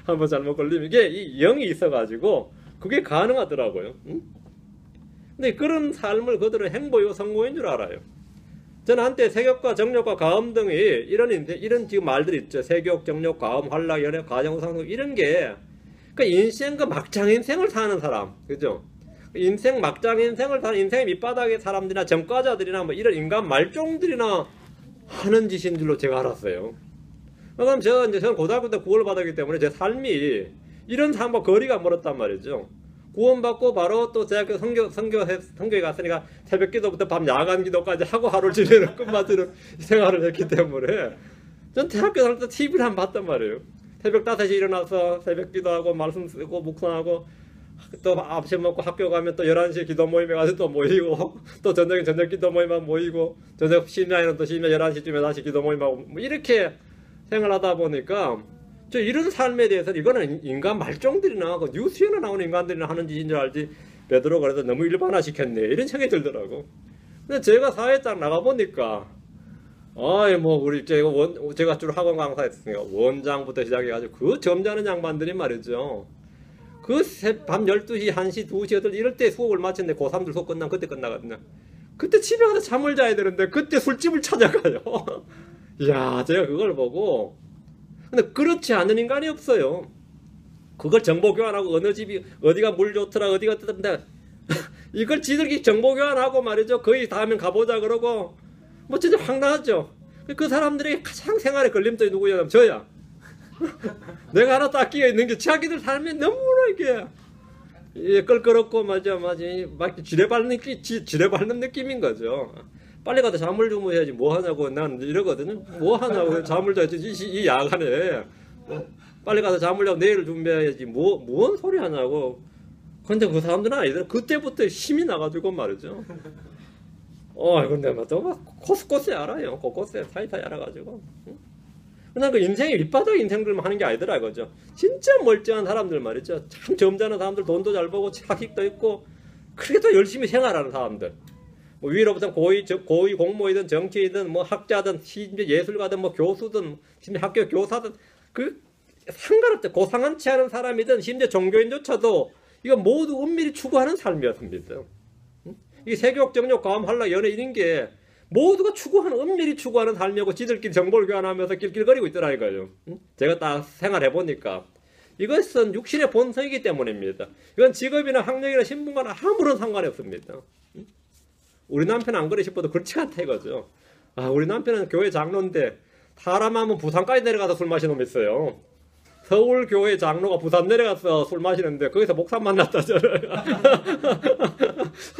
한번 잘못 걸리면 이게 이 영이 있어가지고 그게 가능하더라고요. 근데 그런 삶을 그들은 행보요 성공인 줄 알아요. 저는 한때 세격과 정욕과 가음 등이 이런 지금 말들이 있죠. 세격, 정욕, 가음, 활락, 연애, 가정, 상속 이런 게 그러니까 인생 그 막장 인생을 사는 사람, 그죠? 인생 막장 인생을 사는 인생의 밑바닥의 사람들이나 전과자들이나 뭐 이런 인간 말종들이나 하는 짓인 줄로 제가 알았어요. 그럼 저는 고등학교 때 구원을 받았기 때문에 제 삶이 이런 삶과 거리가 멀었단 말이죠. 구원받고 바로 또 대학교 선교에 갔으니까 새벽 기도부터 밤 야간 기도까지 하고 하루를 지내는 끝마치는 생활을 했기 때문에 전 대학교 다닐 때 TV를 한 번 봤단 말이에요. 새벽 5시에 일어나서 새벽 기도하고 말씀 쓰고 묵상하고 또 아침 먹고 학교 가면 또 11시에 기도 모임에 가서 또 모이고 또 저녁에 저녁 기도 모임에 모이고 저녁 심야에는 또 심야 11시쯤에 다시 기도 모임하고 뭐 이렇게 생활하다 보니까 저 이런 삶에 대해서는 이거는 인간 말종들이나 그 뉴스에나 나오는 인간들이나 하는 짓인 줄 알지 베드로가 그래서 너무 일반화시켰네 이런 생각이 들더라고. 근데 제가 사회에 딱 나가보니까 뭐 우리 제가 주로 학원 강사했으니까 원장부터 시작해가지고 그 점잖은 양반들이 말이죠. 그 밤 12시, 1시, 2시, 8시 이럴 때 수업을 마쳤는데 고3들 수업 끝나면 그때 끝나거든요. 그때 집에 가서 잠을 자야 되는데 그때 술집을 찾아가요. 이야, 제가 그걸 보고 근데 그렇지 않은 인간이 없어요. 그걸 정보 교환하고 어느 집이 어디가 물 좋더라 어디가 뜨던데 이걸 지들끼리 정보 교환하고 말이죠. 거의 다음엔 가보자 그러고 뭐 진짜 황당하죠. 그 사람들에게 가장 생활에 걸림돌이 누구냐면 저야. 내가 하나 딱 끼어 있는 게 자기들 삶에 너무나 이게 껄끄럽고 막 지뢰밟는 느낌인 거죠. 빨리 가서 잠을 주무셔야지 뭐 하냐고 난 이러거든요. 뭐 하냐고 잠을 자야지 이 야간에 빨리 가서 잠을 자고 내일을 준비해야지 뭔 소리 하냐고. 근데 그 사람들은 아니더라. 그때부터 힘이 나가지고 말이죠. 근데 또 곳곳에 알아요. 곳곳에 사이사이 알아가지고. 그냥 그 인생의 밑바닥 인생들만 하는 게 아니더라 이거죠. 진짜 멀쩡한 사람들 말이죠. 참 점잖은 사람들 돈도 잘 벌고 학식도 있고 그렇게 또 열심히 생활하는 사람들. 뭐 위로부터 고위 공무이든 정치이든 뭐 학자든 심지어 예술가든 뭐 교수든 심지어 학교 교사든 그 상관없죠. 고상한치 않은 사람이든 심지어 종교인조차도 이건 모두 은밀히 추구하는 삶이었습니다. 이게 세교육 정력 과음 한라 연애 이런 게 모두가 추구하는 은밀히 추구하는 삶이고 지들끼리 정보를 교환하면서 낄낄거리고 있더라 이거예요. 제가 딱 생활해보니까 이것은 육신의 본성이기 때문입니다. 이건 직업이나 학력이나 신분과는 아무런 상관이 없습니다. 우리 남편 안 그래 싶어도 그렇지 않다 이거죠. 우리 남편은 교회 장로인데 사람 하면 부산까지 내려가서 술 마시는 놈 있어요. 서울 교회 장로가 부산 내려가서 술 마시는데 거기서 목사 만났다 저를.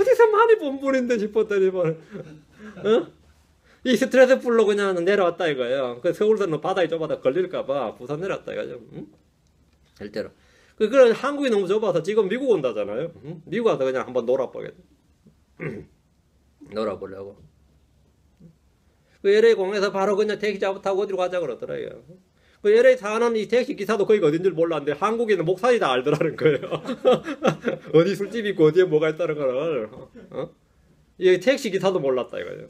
어디서 많이 본 분인데 싶었더니 이 스트레스 풀로 그냥 내려왔다 이거예요. 그 서울서는 바다에 좁아서 걸릴까봐 부산 내려왔다 이거죠. 실제로. 그런 한국이 너무 좁아서 지금 미국 온다잖아요. 미국 와서 그냥 한번 놀아보겠다. 놀아보려고. 그 LA 공에서 바로 그냥 택시 타고 어디로 가자 그러더라고요. 그 LA 사는 이 택시 기사도 거기가 어딘 줄 몰랐는데 한국에는 목사이 다 알더라는 거예요. 어디 술집 있고 어디에 뭐가 있다는 걸. 이 택시 기사도 몰랐다 이거예요.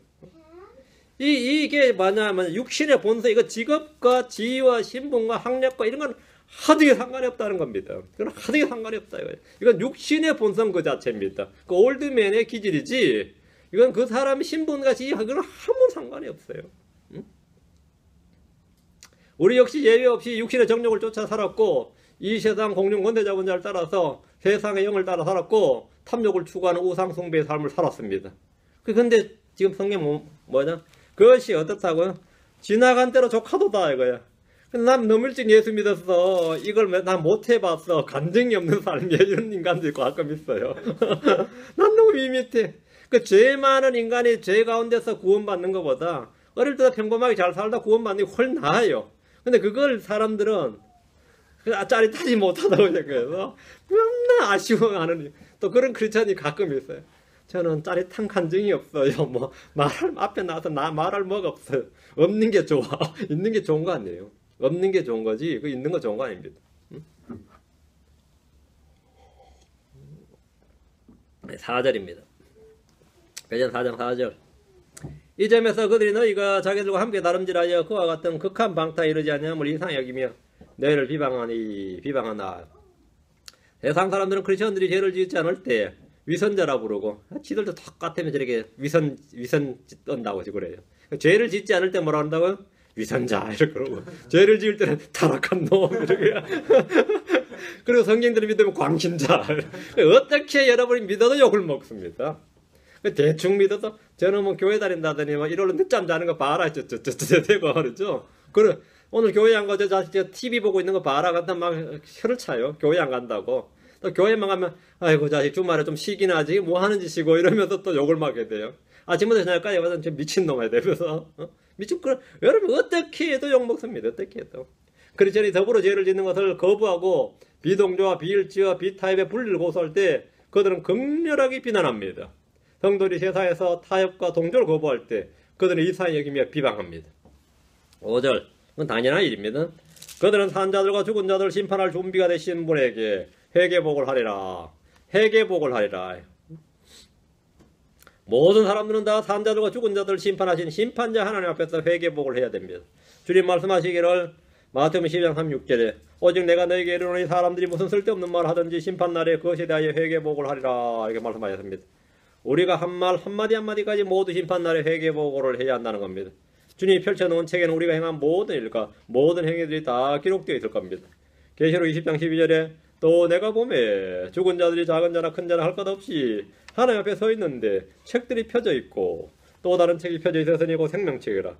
이게 뭐냐면 육신의 본성 이거 직업과 지위와 신분과 학력과 이런 건 하등에 상관이 없다는 겁니다. 이건 하등에 상관이 없다 이거예요. 이건 육신의 본성 그 자체입니다. 그 올드맨의 기질이지 이건 그 사람의 신분과 지위하고는 아무 상관이 없어요. 우리 역시 예외 없이 육신의 정욕을 쫓아 살았고 이 세상 공룡 권대자본자를 따라서 세상의 영을 따라 살았고 탐욕을 추구하는 우상숭배의 삶을 살았습니다. 근데 지금 성경 뭐냐? 그것이 어떻다고요? 지나간 대로 조카도다 이거야. 난 너무 일찍 예수 믿었어. 이걸 난 못해봤어. 간증이 없는 삶이야. 이런 인간도 가끔 있어요. 난 너무 밋밋해. 그 죄 많은 인간이 죄 가운데서 구원받는 것보다 어릴 때 평범하게 잘 살다 구원받는 게 훨씬 나아요. 근데 그걸 사람들은 짜릿하지 못하다고 생각해서 맨날 아쉬워하는 또 그런 크리스찬이 가끔 있어요. 저는 짜릿한 간증이 없어요. 뭐 말할 앞에 나와서 말할 뭐가 없어요. 없는 게 좋아. 있는 게 좋은 거 아니에요. 없는 게 좋은 거지 그 있는 거 좋은 거 아닙니다. 4절입니다. 베드로 4장 4절. 이 점에서 그들이 너희가 자기들과 함께 다름질하여 그와 같은 극한 방탕에 이르지 아니함을 이상히 여기며 너희를 비방하나. 세상 사람들은 크리스천들이 죄를 짓지 않을 때 위선자라 부르고 지들도 똑같으면 저렇게 위선 떤다고 그래요. 죄를 짓지 않을 때 뭐라 한다고요? 위선자 이렇게 그러고 죄를 지을 때는 타락한 놈 이렇게. 그리고 성경들을 믿으면 광신자. 어떻게 여러분이 믿어도 욕을 먹습니다. 대충 믿어도 저는 뭐 교회 다닌다더니 막 이러고 늦잠 자는 거 봐라 되고 그러죠. 그래 오늘 교회 안 가죠? 자식 저 TV 보고 있는 거 봐라. 간다 막 혀를 차요. 교회 안 간다고. 또 교회만 가면 아이고 자식 주말에 좀 쉬긴 하지 뭐 하는 짓이고 이러면서 또 욕을 먹게 돼요. 아침부터 저녁까지 와서 미친놈이 되면서 미친 그런 여러분 어떻게 해도 욕 먹습니다. 어떻게 해도. 크리스천이 더불어 죄를 짓는 것을 거부하고 비동조와 비일치와 비타협의 분리를 고소할 때 그들은 극렬하게 비난합니다. 성도들이 세상에서 타협과 동조를 거부할 때 그들은 이상히 여기며 비방합니다. 5절 그건 당연한 일입니다. 그들은 산 자들과 죽은 자들을 심판할 준비가 되신 분에게 회개복을 하리라. 회개복을 하리라. 모든 사람들은 다 산 자들과 죽은 자들을 심판하신 심판자 하나님 앞에서 회개복을 해야 됩니다. 주님 말씀하시기를 마태복음 12장 36절에 오직 내가 너에게 이르노니 사람들이 무슨 쓸데없는 말을 하든지 심판날에 그것에 대하여 회개복을 하리라 이렇게 말씀하셨습니다. 우리가 한 말 한마디 한마디까지 모두 심판날에 회개복을 해야 한다는 겁니다. 주님이 펼쳐놓은 책에는 우리가 행한 모든 일과 모든 행위들이 다 기록되어 있을 겁니다. 계시록 20장 12절에 또 내가 보매 죽은 자들이 작은 자나 큰 자나 할 것 없이 하나님 앞에 서 있는데 책들이 펴져 있고 또 다른 책이 펴져 있었으니 곧 생명책이라.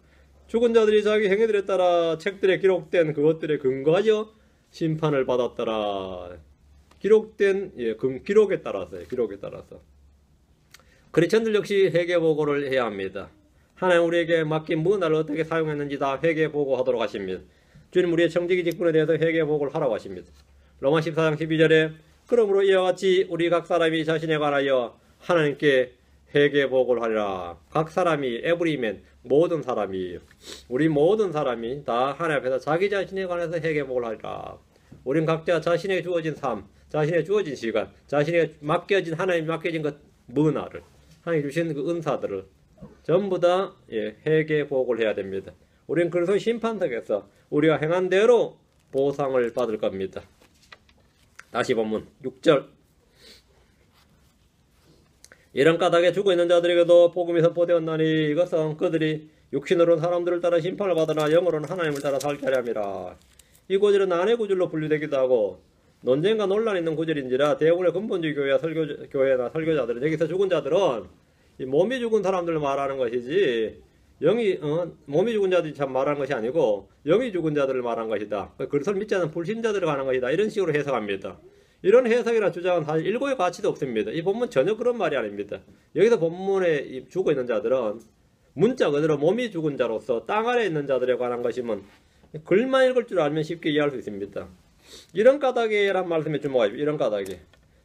죽은 자들이 자기 행위들에 따라 책들에 기록된 그것들에 근거하여 심판을 받았더라. 기록된 기록에 따라서요. 기록에 따라서. 크리스천들 역시 회개보고를 해야 합니다. 하나님 우리에게 맡긴 문화를 어떻게 사용했는지 다 회개보고하도록 하십니다. 주님 우리의 청지기 직분에 대해서 회개보고를 하라고 하십니다. 로마 14장 12절에 그러므로 이와 같이 우리 각 사람이 자신에 관하여 하나님께 회개보고를 하리라. 각 사람이 에브리맨 모든 사람이 우리 모든 사람이 다 하나님 앞에서 자기 자신에 관해서 회개보고를 하리라. 우린 각자 자신에게 주어진 삶, 자신에게 주어진 시간, 자신에게 맡겨진 하나님 맡겨진 것 문화를 하나님 주신 그 은사들을 전부 다 회개보고를 해야 됩니다. 우린 그래서 심판석에서 우리가 행한 대로 보상을 받을 겁니다. 다시 본문 6절 이런 까닭에 죽어있는 자들에게도 복음이 선포되었나니 이것은 그들이 육신으로는 사람들을 따라 심판을 받으나 영으로는 하나님을 따라 살게 하려 함이라. 이 구절은 난해 구절로 분류되기도 하고 논쟁과 논란이 있는 구절인지라 대부분의 근본주의 교회나 설교자들은 여기서 죽은 자들은 이 몸이 죽은 사람들을 말하는 것이지 몸이 죽은 자들이 참 말하는 것이 아니고 영이 죽은 자들을 말하는 것이다. 그것을 믿지 않는 불신자들을 가는 것이다. 이런 식으로 해석합니다. 이런 해석이나 주장은 사실 일고의 가치도 없습니다. 이 본문 전혀 그런 말이 아닙니다. 여기서 본문에 죽어있는 자들은 문자 그대로 몸이 죽은 자로서 땅 아래에 있는 자들에 관한 것이면 글만 읽을 줄 알면 쉽게 이해할 수 있습니다. 이런 까닭에란 말씀에 주목하십시오. 이런 까닭에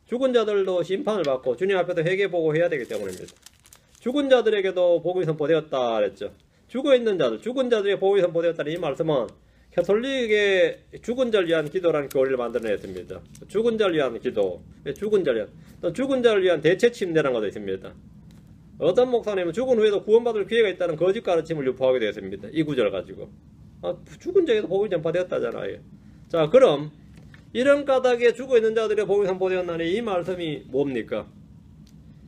죽은 자들도 심판을 받고 주님 앞에서 회개보고해야 되기 때문입니다. 죽은 자들에게도 복음이 선포되었다 그랬죠. 죽어있는 자들, 죽은 자들에게 복음이 선포되었다는 이 말씀은 캐톨릭의 죽은 자를 위한 기도라는 교리를 만들어냈습니다. 죽은 자를 위한 기도, 죽은 자를 위한, 또 죽은 자를 위한 대체 침례라는 것도 있습니다. 어떤 목사님은 죽은 후에도 구원받을 기회가 있다는 거짓 가르침을 유포하게 되었습니다. 이 구절 가지고. 죽은 자에게도 복음이 전파되었다잖아요. 자, 그럼 이런 까닭에 죽어있는 자들의 복음이 선포되었나니 이 말씀이 뭡니까?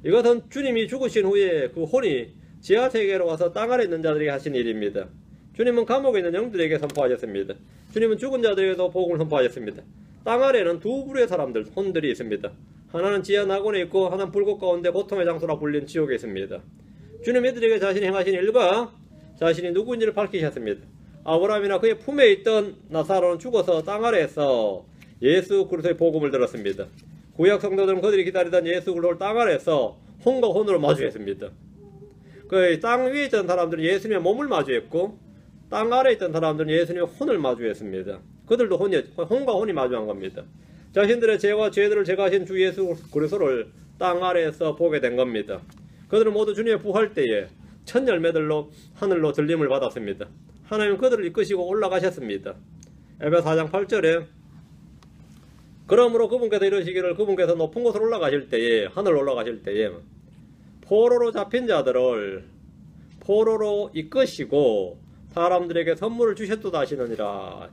이것은 주님이 죽으신 후에 그 혼이 지하세계로 와서 땅 아래 있는 자들에게 하신 일입니다. 주님은 감옥에 있는 영들에게 선포하셨습니다. 주님은 죽은 자들에게도 복음을 선포하셨습니다. 땅 아래는 두 부류의 사람들, 혼들이 있습니다. 하나는 지하 낙원에 있고 하나는 불꽃 가운데 고통의 장소라 불린 지옥에 있습니다. 주님 이들에게 자신이 행하신 일과 자신이 누구인지를 밝히셨습니다. 아브라함이나 그의 품에 있던 나사로는 죽어서 땅 아래에서 예수 그리스도의 복음을 들었습니다. 구약 성도들은 그들이 기다리던 예수 그리스도를 땅 아래에서 혼과 혼으로 마주했습니다. 그 땅 위에 있던 사람들은 예수님의 몸을 마주했고 땅 아래에 있던 사람들은 예수님의 혼을 마주했습니다. 그들도 혼과 혼이 마주한 겁니다. 자신들의 죄와 죄들을 제거하신 주 예수 그리스도를 땅 아래에서 보게 된 겁니다. 그들은 모두 주님의 부활 때에 첫 열매들로 하늘로 들림을 받았습니다. 하나님은 그들을 이끄시고 올라가셨습니다. 에베소 4장 8절에 그러므로 그분께서 이르시기를 그분께서 높은 곳으로 올라가실 때에 하늘로 올라가실 때에 포로로 잡힌 자들을 포로로 이끄시고 사람들에게 선물을 주셨도다 하시느니라.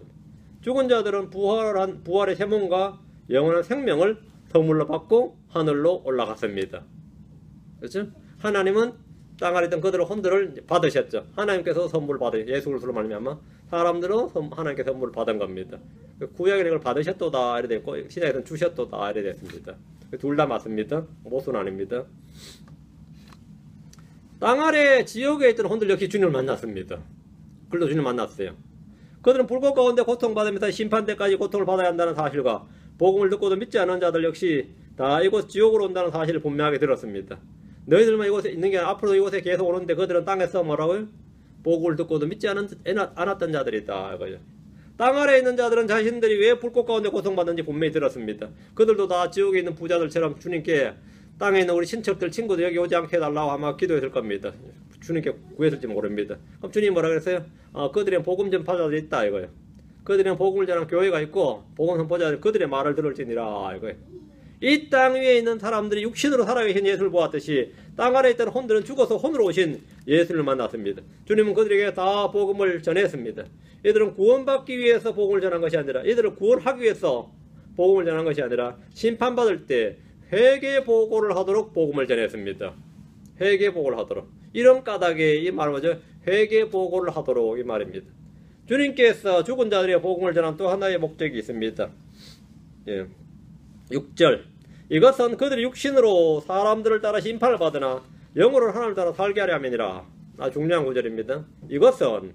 죽은 자들은 부활의 세몬과 영원한 생명을 선물로 받고 하늘로 올라갔습니다. 그렇죠? 하나님은 땅 아래 있던 그들의 혼들을 받으셨죠. 하나님께서 선물을 예수 그리스도로 말미암아 사람들은 하나님께 선물을 받은 겁니다. 구약에는 이걸 받으셨도다 이래 됐고 신약에는 주셨도다 이래 됐습니다. 둘 다 맞습니다. 모순 아닙니다. 땅 아래 지옥에 있던 혼들 역시 주님을 만났습니다. 그들도 주님을 만났어요. 그들은 불꽃 가운데 고통받으면서 심판대까지 고통을 받아야 한다는 사실과 복음을 듣고도 믿지 않은 자들 역시 다 이곳 지옥으로 온다는 사실을 분명하게 들었습니다. 너희들만 이곳에 있는 게 아니라 앞으로도 이곳에 계속 오는데 그들은 땅에서 뭐라고요? 복음을 듣고도 믿지 않았던 자들이다. 이거죠. 땅 아래에 있는 자들은 자신들이 왜 불꽃 가운데 고통받는지 분명히 들었습니다. 그들도 다 지옥에 있는 부자들처럼 주님께 땅에 있는 우리 친척들, 친구들 여기 오지 않게 해달라고 아마 기도했을 겁니다. 주님께 구했을지 모릅니다. 그럼 주님이 뭐라 그랬어요? 그들은 복음 전파자들이 있다 이거예요. 그들은 복음을 전하는 교회가 있고 복음 선포자들 그들의 말을 들을지니라 이거예요. 이 땅 위에 있는 사람들이 육신으로 살아계신 예수를 보았듯이 땅 아래에 있던 혼들은 죽어서 혼으로 오신 예수를 만났습니다. 주님은 그들에게 다 복음을 전했습니다. 이들은 구원받기 위해서 복음을 전한 것이 아니라 이들을 구원하기 위해서 복음을 전한 것이 아니라 심판받을 때 회개 보고를 하도록 복음을 전했습니다. 회개 보고를 하도록. 이런 까닭에 이 말 뭐죠? 회개 보고를 하도록 이 말입니다. 주님께서 죽은 자들의 복음을 전한 또 하나의 목적이 있습니다. 예. 6절. 이것은 그들이 육신으로 사람들을 따라 심판을 받으나 영으로 하나님을 따라 살게 하려 함이니라. 중요한 구절입니다. 이것은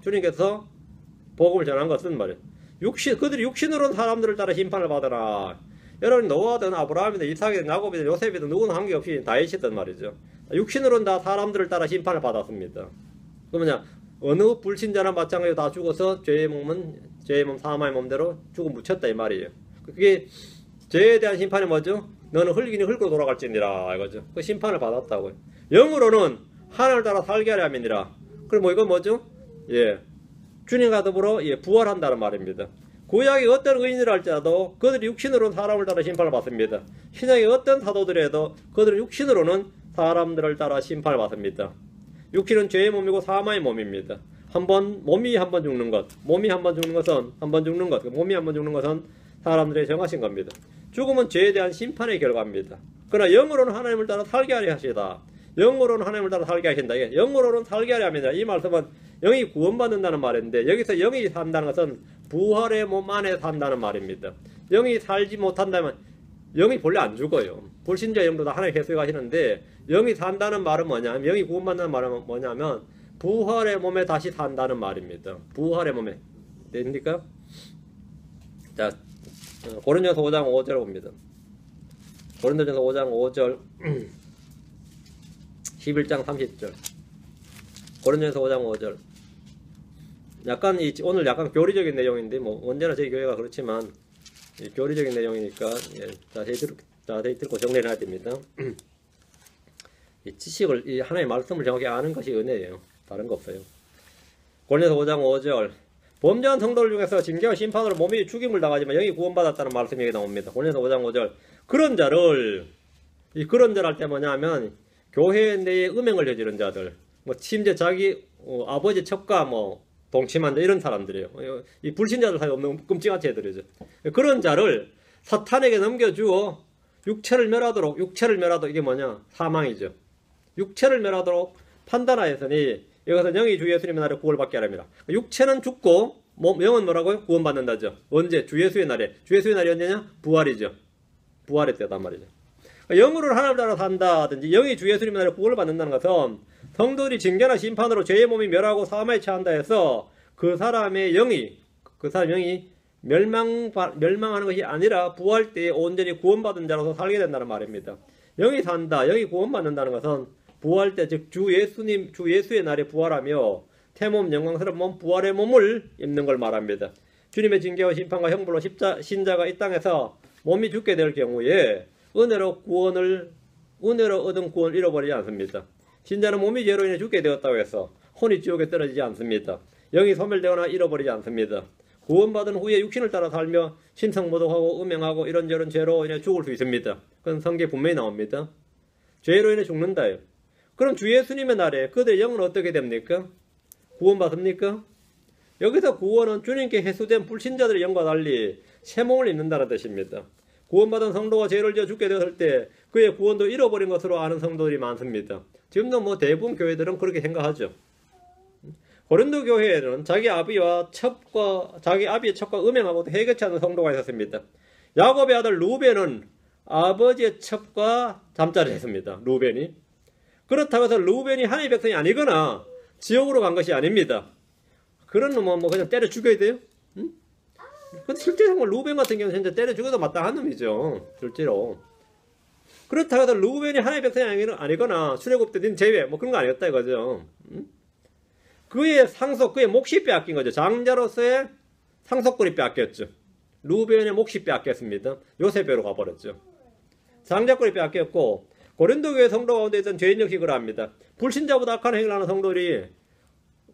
주님께서 복음을 전한 것은 말이에요. 그들이 육신으로는 사람들을 따라 심판을 받으라. 여러분 노아든 아브라함이든 이삭이든 야곱이든 요셉이든 누구나 관계없이 다윗이든 말이죠. 육신으로는 다 사람들을 따라 심판을 받았습니다. 그 뭐냐? 어느 불신자나 마찬가지로 다 죽어서 죄의 몸 사마의 몸대로 죽어 묻혔다 이 말이에요. 그게 죄에 대한 심판이 뭐죠? 너는 흙이니 흙으로 돌아갈지니라 이거죠. 그 심판을 받았다고요. 영으로는 하나님을 따라 살게 하려 함이니라. 그럼 뭐 이건 뭐죠? 예, 주님과 더불어 부활한다는 말입니다. 구약의 어떤 의인이라 할지라도 그들이 육신으로는 사람을 따라 심판을 받습니다. 신약의 어떤 사도들에도 그들은 육신으로는 사람들을 따라 심판을 받습니다. 육신은 죄의 몸이고 사마의 몸입니다. 몸이 한 번 죽는 것, 몸이 한 번 죽는 것은 사람들의 정하신 겁니다. 죽음은 죄에 대한 심판의 결과입니다. 그러나 영으로는 하나님을 따라 살게 하려 하시다. 영으로는 하나님을 따라 살게 하신다. 영으로는 살게 하려 합니다. 이 말씀은 영이 구원받는다는 말인데 여기서 영이 산다는 것은 부활의 몸 안에 산다는 말입니다. 영이 살지 못한다면 영이 본래 안 죽어요. 불신자 영도 다 하나님 계속 하시는데 영이 산다는 말은 뭐냐면 영이 구원받는 말은 뭐냐면 부활의 몸에 다시 산다는 말입니다. 부활의 몸에. 됩니까? 자, 고린도전서 5장 5절 봅니다. 고린도전서 5장 5절 11장 30절 고린도전서 5장 5절 오늘 약간 교리적인 내용인데 뭐 언제나 저희 교회가 그렇지만 교리적인 내용이니까 자세히 듣고 정리를 해야 됩니다. 이 지식을 이 하나의 말씀을 정확히 아는 것이 은혜예요. 다른 거 없어요. 고린도전서 5장 5절 범죄한 성도들 중에서 징계와 심판으로 몸이 죽임을 당하지만 영이 구원받았다는 말씀이 여기 나옵니다. 고린도전서 5장 5절 그런 자를 할 때 뭐냐면 교회 내에 음행을 저지른 자들 뭐 심지어 자기 아버지 첩과 동침한 자 이런 사람들이에요. 이 불신자들 사이에 없는 끔찍한 죄들이죠. 그런 자를 사탄에게 넘겨주어 육체를 멸하도록 이게 뭐냐? 사망이죠. 육체를 멸하도록 판단하였으니 이것은 영이 주 예수님의 날에 구원받게 하랍니다. 육체는 죽고 영은 뭐라고요? 구원받는다죠. 언제? 주 예수의 날에. 주 예수의 날이 언제냐? 부활이죠. 부활의 때단 말이죠. 영으로 하나님을 따라 산다든지 영이 주 예수님의 날에 구원을 받는다는 것은 성도들이 징계나 심판으로 죄의 몸이 멸하고 사망에 처한다 해서 그 사람의 영이 멸망하는 것이 아니라 부활 때에 온전히 구원받은 자로서 살게 된다는 말입니다. 영이 산다, 영이 구원받는다는 것은 부활 때, 즉 주 예수의 날에 부활하며 태몸 영광스러운 몸, 부활의 몸을 입는 걸 말합니다. 주님의 징계와 심판과 형벌로 신자가 이 땅에서 몸이 죽게 될 경우에 은혜로 얻은 구원을 잃어버리지 않습니다. 신자는 몸이 죄로 인해 죽게 되었다고 해서 혼이 지옥에 떨어지지 않습니다. 영이 소멸되거나 잃어버리지 않습니다. 구원받은 후에 육신을 따라 살며 신성모독하고 음행하고 이런저런 죄로 인해 죽을 수 있습니다. 그건 성경에 분명히 나옵니다. 죄로 인해 죽는다요. 그럼 주 예수님의 날에 그들의 영은 어떻게 됩니까? 구원받습니까? 여기서 구원은 주님께 회수된 불신자들의 영과 달리 새 몸을 입는다는 뜻입니다. 구원받은 성도가 죄를 지어 죽게 되었을 때 그의 구원도 잃어버린 것으로 아는 성도들이 많습니다. 지금도 대부분 교회들은 그렇게 생각하죠. 고린도 교회에는 자기 아비의 첩과 음행하고 해결치 않은 성도가 있었습니다. 야곱의 아들 루벤은 아버지의 첩과 잠자를 했습니다. 루벤이. 그렇다고 해서 루벤이 하나님의 백성이 아니거나 지옥으로 간 것이 아닙니다. 그런 놈은 뭐 그냥 때려 죽여야 돼요? 응? 근데 실제로 루벤 같은 경우는 진짜 때려 죽여도 마땅한 놈이죠. 실제로. 그렇다고 해서 루벤이 하나님의 백성이 아니거나 출애굽때 제외 뭐 그런 거 아니었다 이거죠. 응? 그의 상속, 그의 몫이 빼앗긴 거죠. 장자로서의 상속권이 빼앗겼죠. 루벤의 몫이 빼앗겼습니다. 요셉배로 가버렸죠. 장자권이 빼앗겼고 고린도 교회 성도 가운데 있던 죄인 역시 그러합니다. 불신자보다 악한 행위를 하는 성도들이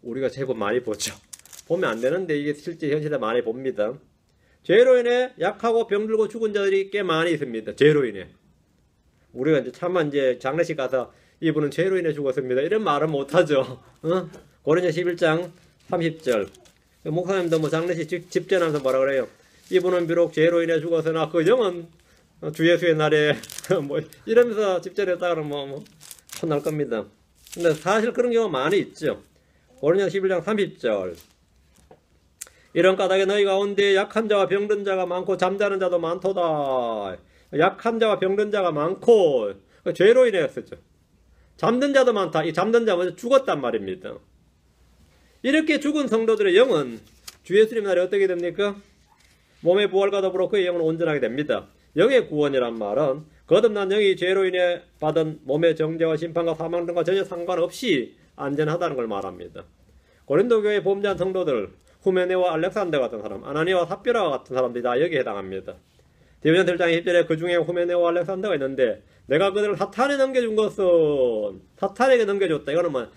우리가 제법 많이 보죠. 보면 안 되는데 이게 실제 현실에 많이 봅니다. 죄로 인해 약하고 병들고 죽은 자들이 꽤 많이 있습니다. 죄로 인해. 우리가 이제 차마 이제 장례식 가서 이분은 죄로 인해 죽었습니다. 이런 말은 못하죠. 고린도 11장 30절. 목사님도 뭐 장례식 집전하면서 뭐라 그래요? 이분은 비록 죄로 인해 죽었으나 그 영은 주 예수의 날에 뭐 이러면서 집전했다 그러면 뭐 혼날 겁니다. 근데 사실 그런 경우가 많이 있죠. 고린도 11장 30절. 이런 까닭에 너희 가운데 약한 자와 병든 자가 많고 잠자는 자도 많도다. 약한 자와 병든 자가 많고 죄로 인해였었죠. 잠든 자도 많다. 이 잠든 자는 죽었단 말입니다. 이렇게 죽은 성도들의 영은 주 예수님 날에 어떻게 됩니까? 몸의 부활과 더불어 그의 영은 온전하게 됩니다. 영의 구원이란 말은 거듭난 영이 죄로 인해 받은 몸의 정죄와 심판과 사망 등과 전혀 상관없이 안전하다는 걸 말합니다. 고린도 교회 범죄한 성도들, 후메네와 알렉산더 같은 사람, 아나니와 삽비라 같은 사람들이 다 여기에 해당합니다. 디모데전서 1장 10절에 그 중에 후메네와 알렉산더가 있는데 내가 그들을 사탄에 넘겨준 것은 사탄에게 넘겨줬다. 이거는 뭐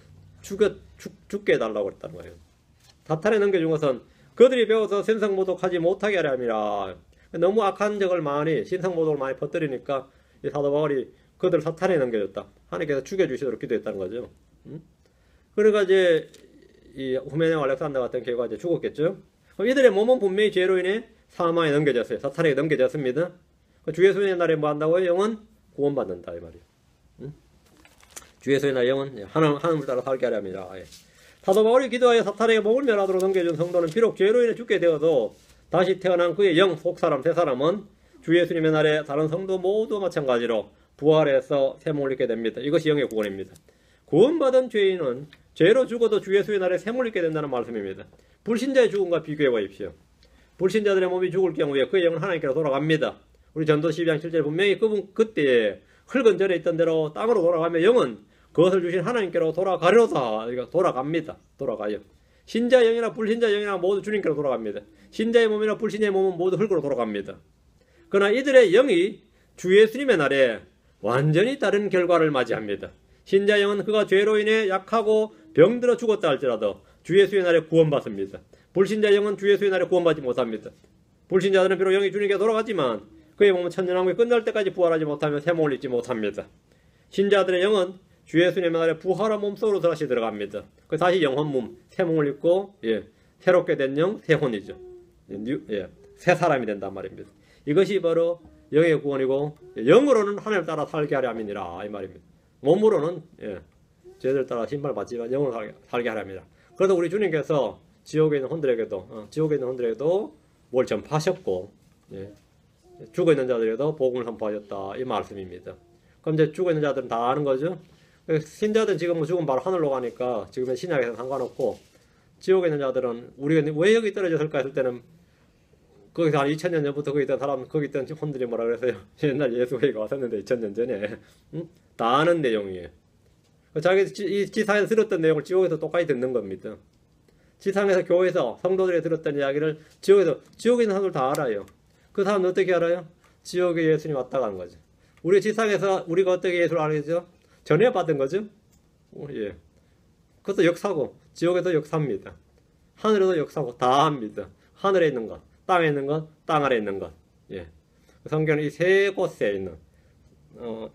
죽게 해달라고 그랬다는 거예요. 사탄에 넘겨준 것은 그들이 배워서 신성모독하지 못하게 하려 함이라. 너무 악한 적을 많이 신성모독을 많이 퍼뜨리니까 이 사도 바울이 그들 사탄에 넘겨줬다. 하나님께서 죽여주시도록 기도했다는 거죠. 그러니까 이제 이 후메네와 알렉산더 같은 경우가 이제 죽었겠죠. 그럼 이들의 몸은 분명히 죄로 인해 사망에 넘겨졌어요. 사탄에게 넘겨졌습니다. 주 예수의 날에 뭐 한다고요? 영은 구원받는다 이 말이에요. 주 예수의 날 영은 하나님을 따라 살게 하려 합니다. 사도 바울이 기도하여 사탄에게 목을 멸하도록 넘겨준 성도는 비록 죄로 인해 죽게 되어도 다시 태어난 그의 영, 속사람, 새사람은 주 예수님의 날에 다른 성도 모두 마찬가지로 부활해서 새 몸을 입게 됩니다. 이것이 영의 구원입니다. 구원받은 죄인은 죄로 죽어도 주 예수의 날에 새 몸을 입게 된다는 말씀입니다. 불신자의 죽음과 비교해 보십시오. 불신자들의 몸이 죽을 경우에 그의 영은 하나님께로 돌아갑니다. 우리 전도 12장 7절 분명히 그때 흙은 절에 있던 대로 땅으로 돌아가며 영은 그것을 주신 하나님께로 돌아가려다. 그러니까 돌아갑니다. 돌아가요. 신자 영이나 불신자 영이나 모두 주님께로 돌아갑니다. 신자의 몸이나 불신자의 몸은 모두 흙으로 돌아갑니다. 그러나 이들의 영이 주 예수님의 날에 완전히 다른 결과를 맞이합니다. 신자 영은 그가 죄로 인해 약하고 병들어 죽었다 할지라도 주 예수의 날에 구원받습니다. 불신자 영은 주 예수의 날에 구원받지 못합니다. 불신자들은 비록 영이 주님께 돌아가지만 그의 몸은 천년왕국이 끝날 때까지 부활하지 못하며 새 몸을 입지 못합니다. 신자들의 영은 주 예수님의 날에 부활한 몸속으로 다시 들어갑니다. 그 다시 영혼 몸, 새 몸을 입고 새롭게 된 영, 새 혼이죠. 새 사람이 된단 말입니다. 이것이 바로 영의 구원이고 영으로는 하나님을 따라 살게 하려 함이니라 이 말입니다. 몸으로는 죄들 따라 신발받지만 영으로 살게 하려 합니다. 그래서 우리 주님께서 지옥에 있는 혼들에게도 뭘 전파하셨고 죽어 있는 자들에게도 복음을 선포하셨다 이 말씀입니다. 그럼 이제 죽어 있는 자들은 다 아는 거죠. 신자들은 지금 죽으면 바로 하늘로 가니까 지금의 신약에서 상관없고 지옥에 있는 자들은 우리가 왜 여기 떨어졌을까 했을 때는 거기서 한 2000년 전부터 거기 있던 사람, 거기 있던 혼들이 뭐라 그랬어요? 옛날 예수가 왔었는데 2000년 전에 다 아는 내용이에요. 자기 이 지상에서 들었던 내용을 지옥에서 똑같이 듣는 겁니다. 지상에서 교회에서 성도들이 들었던 이야기를 지옥에 있는 사람들 다 알아요. 그 사람은 어떻게 알아요? 지옥에 예수님이 왔다 가는 거죠. 우리 지상에서 우리가 어떻게 예수를 알겠죠? 전해받은 거죠. 그것도 역사고 지옥에도 역사입니다. 하늘에도 역사고 다 합니다. 하늘에 있는 것, 땅에 있는 것, 땅 아래에 있는 것. 성경은 이 세 곳에 있는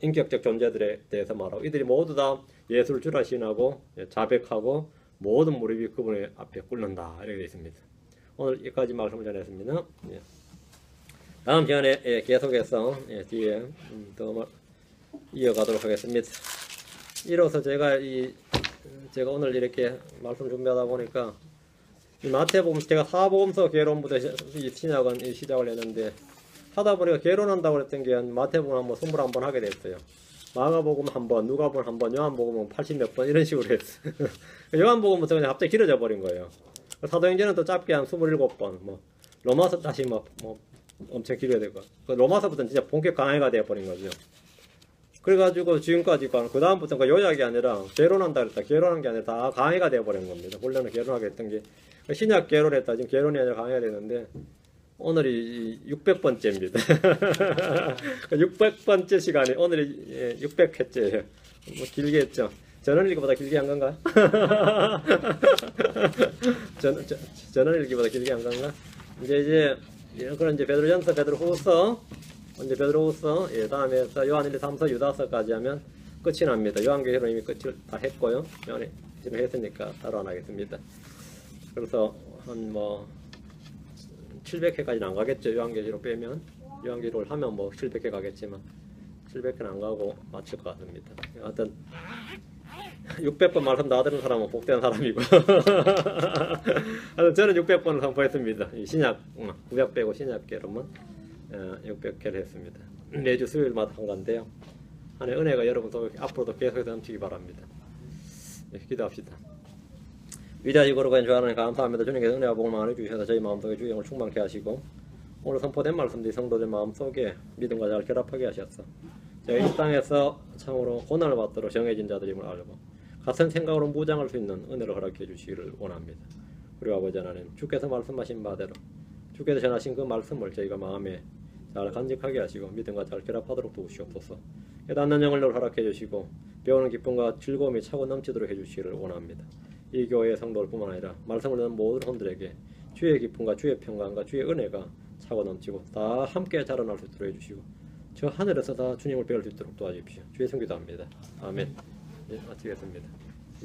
인격적 존재들에 대해서 말하고 이들이 모두 다 예수를 주라 신하고 자백하고 모든 무릎이 그분의 앞에 꿇는다 이렇게 되어 있습니다. 오늘 여기까지 말씀을 전했습니다. 다음 시간에 계속해서 뒤에 더 이어가도록 하겠습니다. 이로써 제가 오늘 이렇게 말씀 준비하다 보니까 이 마태복음 제가 사복음서 개론부터 이 신약은 시작을 했는데 하다 보니까 개론한다고 그랬던 게 마태복음 한번 21번 하게 됐어요. 마가복음 한번, 누가복음 한번, 요한복음은 80몇 번 이런 식으로 했어요. 요한복음부터 그냥 갑자기 길어져 버린 거예요. 사도행전은 또 짧게 한 27번, 뭐 로마서 다시 뭐 엄청 길어야 되고, 그 로마서부터는 진짜 본격 강해가 되어버린 거죠. 그래가지고 지금까지 그 다음부터는 그 요약이 아니라 개론한다 그랬다. 개론한 게 아니라 다 강해가 되어버린 겁니다. 원래는 개론하게 했던 게 신약 개론했다. 지금 개론이 아니라 강해가 되는데 오늘이 600번째입니다. 600번째 시간이 오늘이 600회째예요. 뭐 길게 했죠. 전원일기보다 길게 한 건가? 전원일기보다 길게 한 건가? 이제 그런 이제 베드로전서, 베드로후서, 이제 베드로후서, 예, 다음에서 요한 1, 2, 3서, 유다서까지 하면 끝이 납니다. 요한계시록 이미 끝을 다 했고요. 요한계시록 했으니까 따로 안 하겠습니다. 그래서 한 뭐 700회까지는 안 가겠죠. 요한계시록 빼면 요한계시록을 하면 뭐 700회 가겠지만 700회는 안 가고 마칠 것 같습니다. 하여튼 600번 말씀 다 들은 사람은 복된 사람이고 저는 600번을 선포했습니다. 이 신약 구약 빼고 신약 개론은 600회를 했습니다. 매주 수요일마다 한 건데요. 하나의 은혜가 여러분 앞으로도 계속해서 넘치기 바랍니다. 네, 기도합시다. 위대하시고 거룩하신 주 하나님 감사합니다. 주님께서 은혜와 복을 많이 주셔서 저희 마음속에 주의 영을 충만케 하시고 오늘 선포된 말씀들이 성도들 마음속에 믿음과 잘 결합하게 하셨어. 저희 이 땅에서 참으로 고난을 받도록 정해진 자들임을 알고 같은 생각으로 무장할 수 있는 은혜를 허락해 주시기를 원합니다. 우리 아버지 하나님, 주께서 말씀하신 바대로 주께서 전하신 그 말씀을 저희가 마음에 잘 간직하게 하시고 믿음과 잘 결합하도록 도우시옵소서. 깨닫는 영을 허락해 주시고 배우는 기쁨과 즐거움이 차고 넘치도록 해주시기를 원합니다. 이 교회의 성도들 뿐만 아니라 말씀을 듣는 모든 분들에게 주의 기쁨과 주의 평강과 주의 은혜가 차고 넘치고 다 함께 자라날 수 있도록 해주시고 저 하늘에서 다 주님을 배울 수 있도록 도와주십시오. 주의 성기도 합니다. 아멘. 예, 마치겠습니다.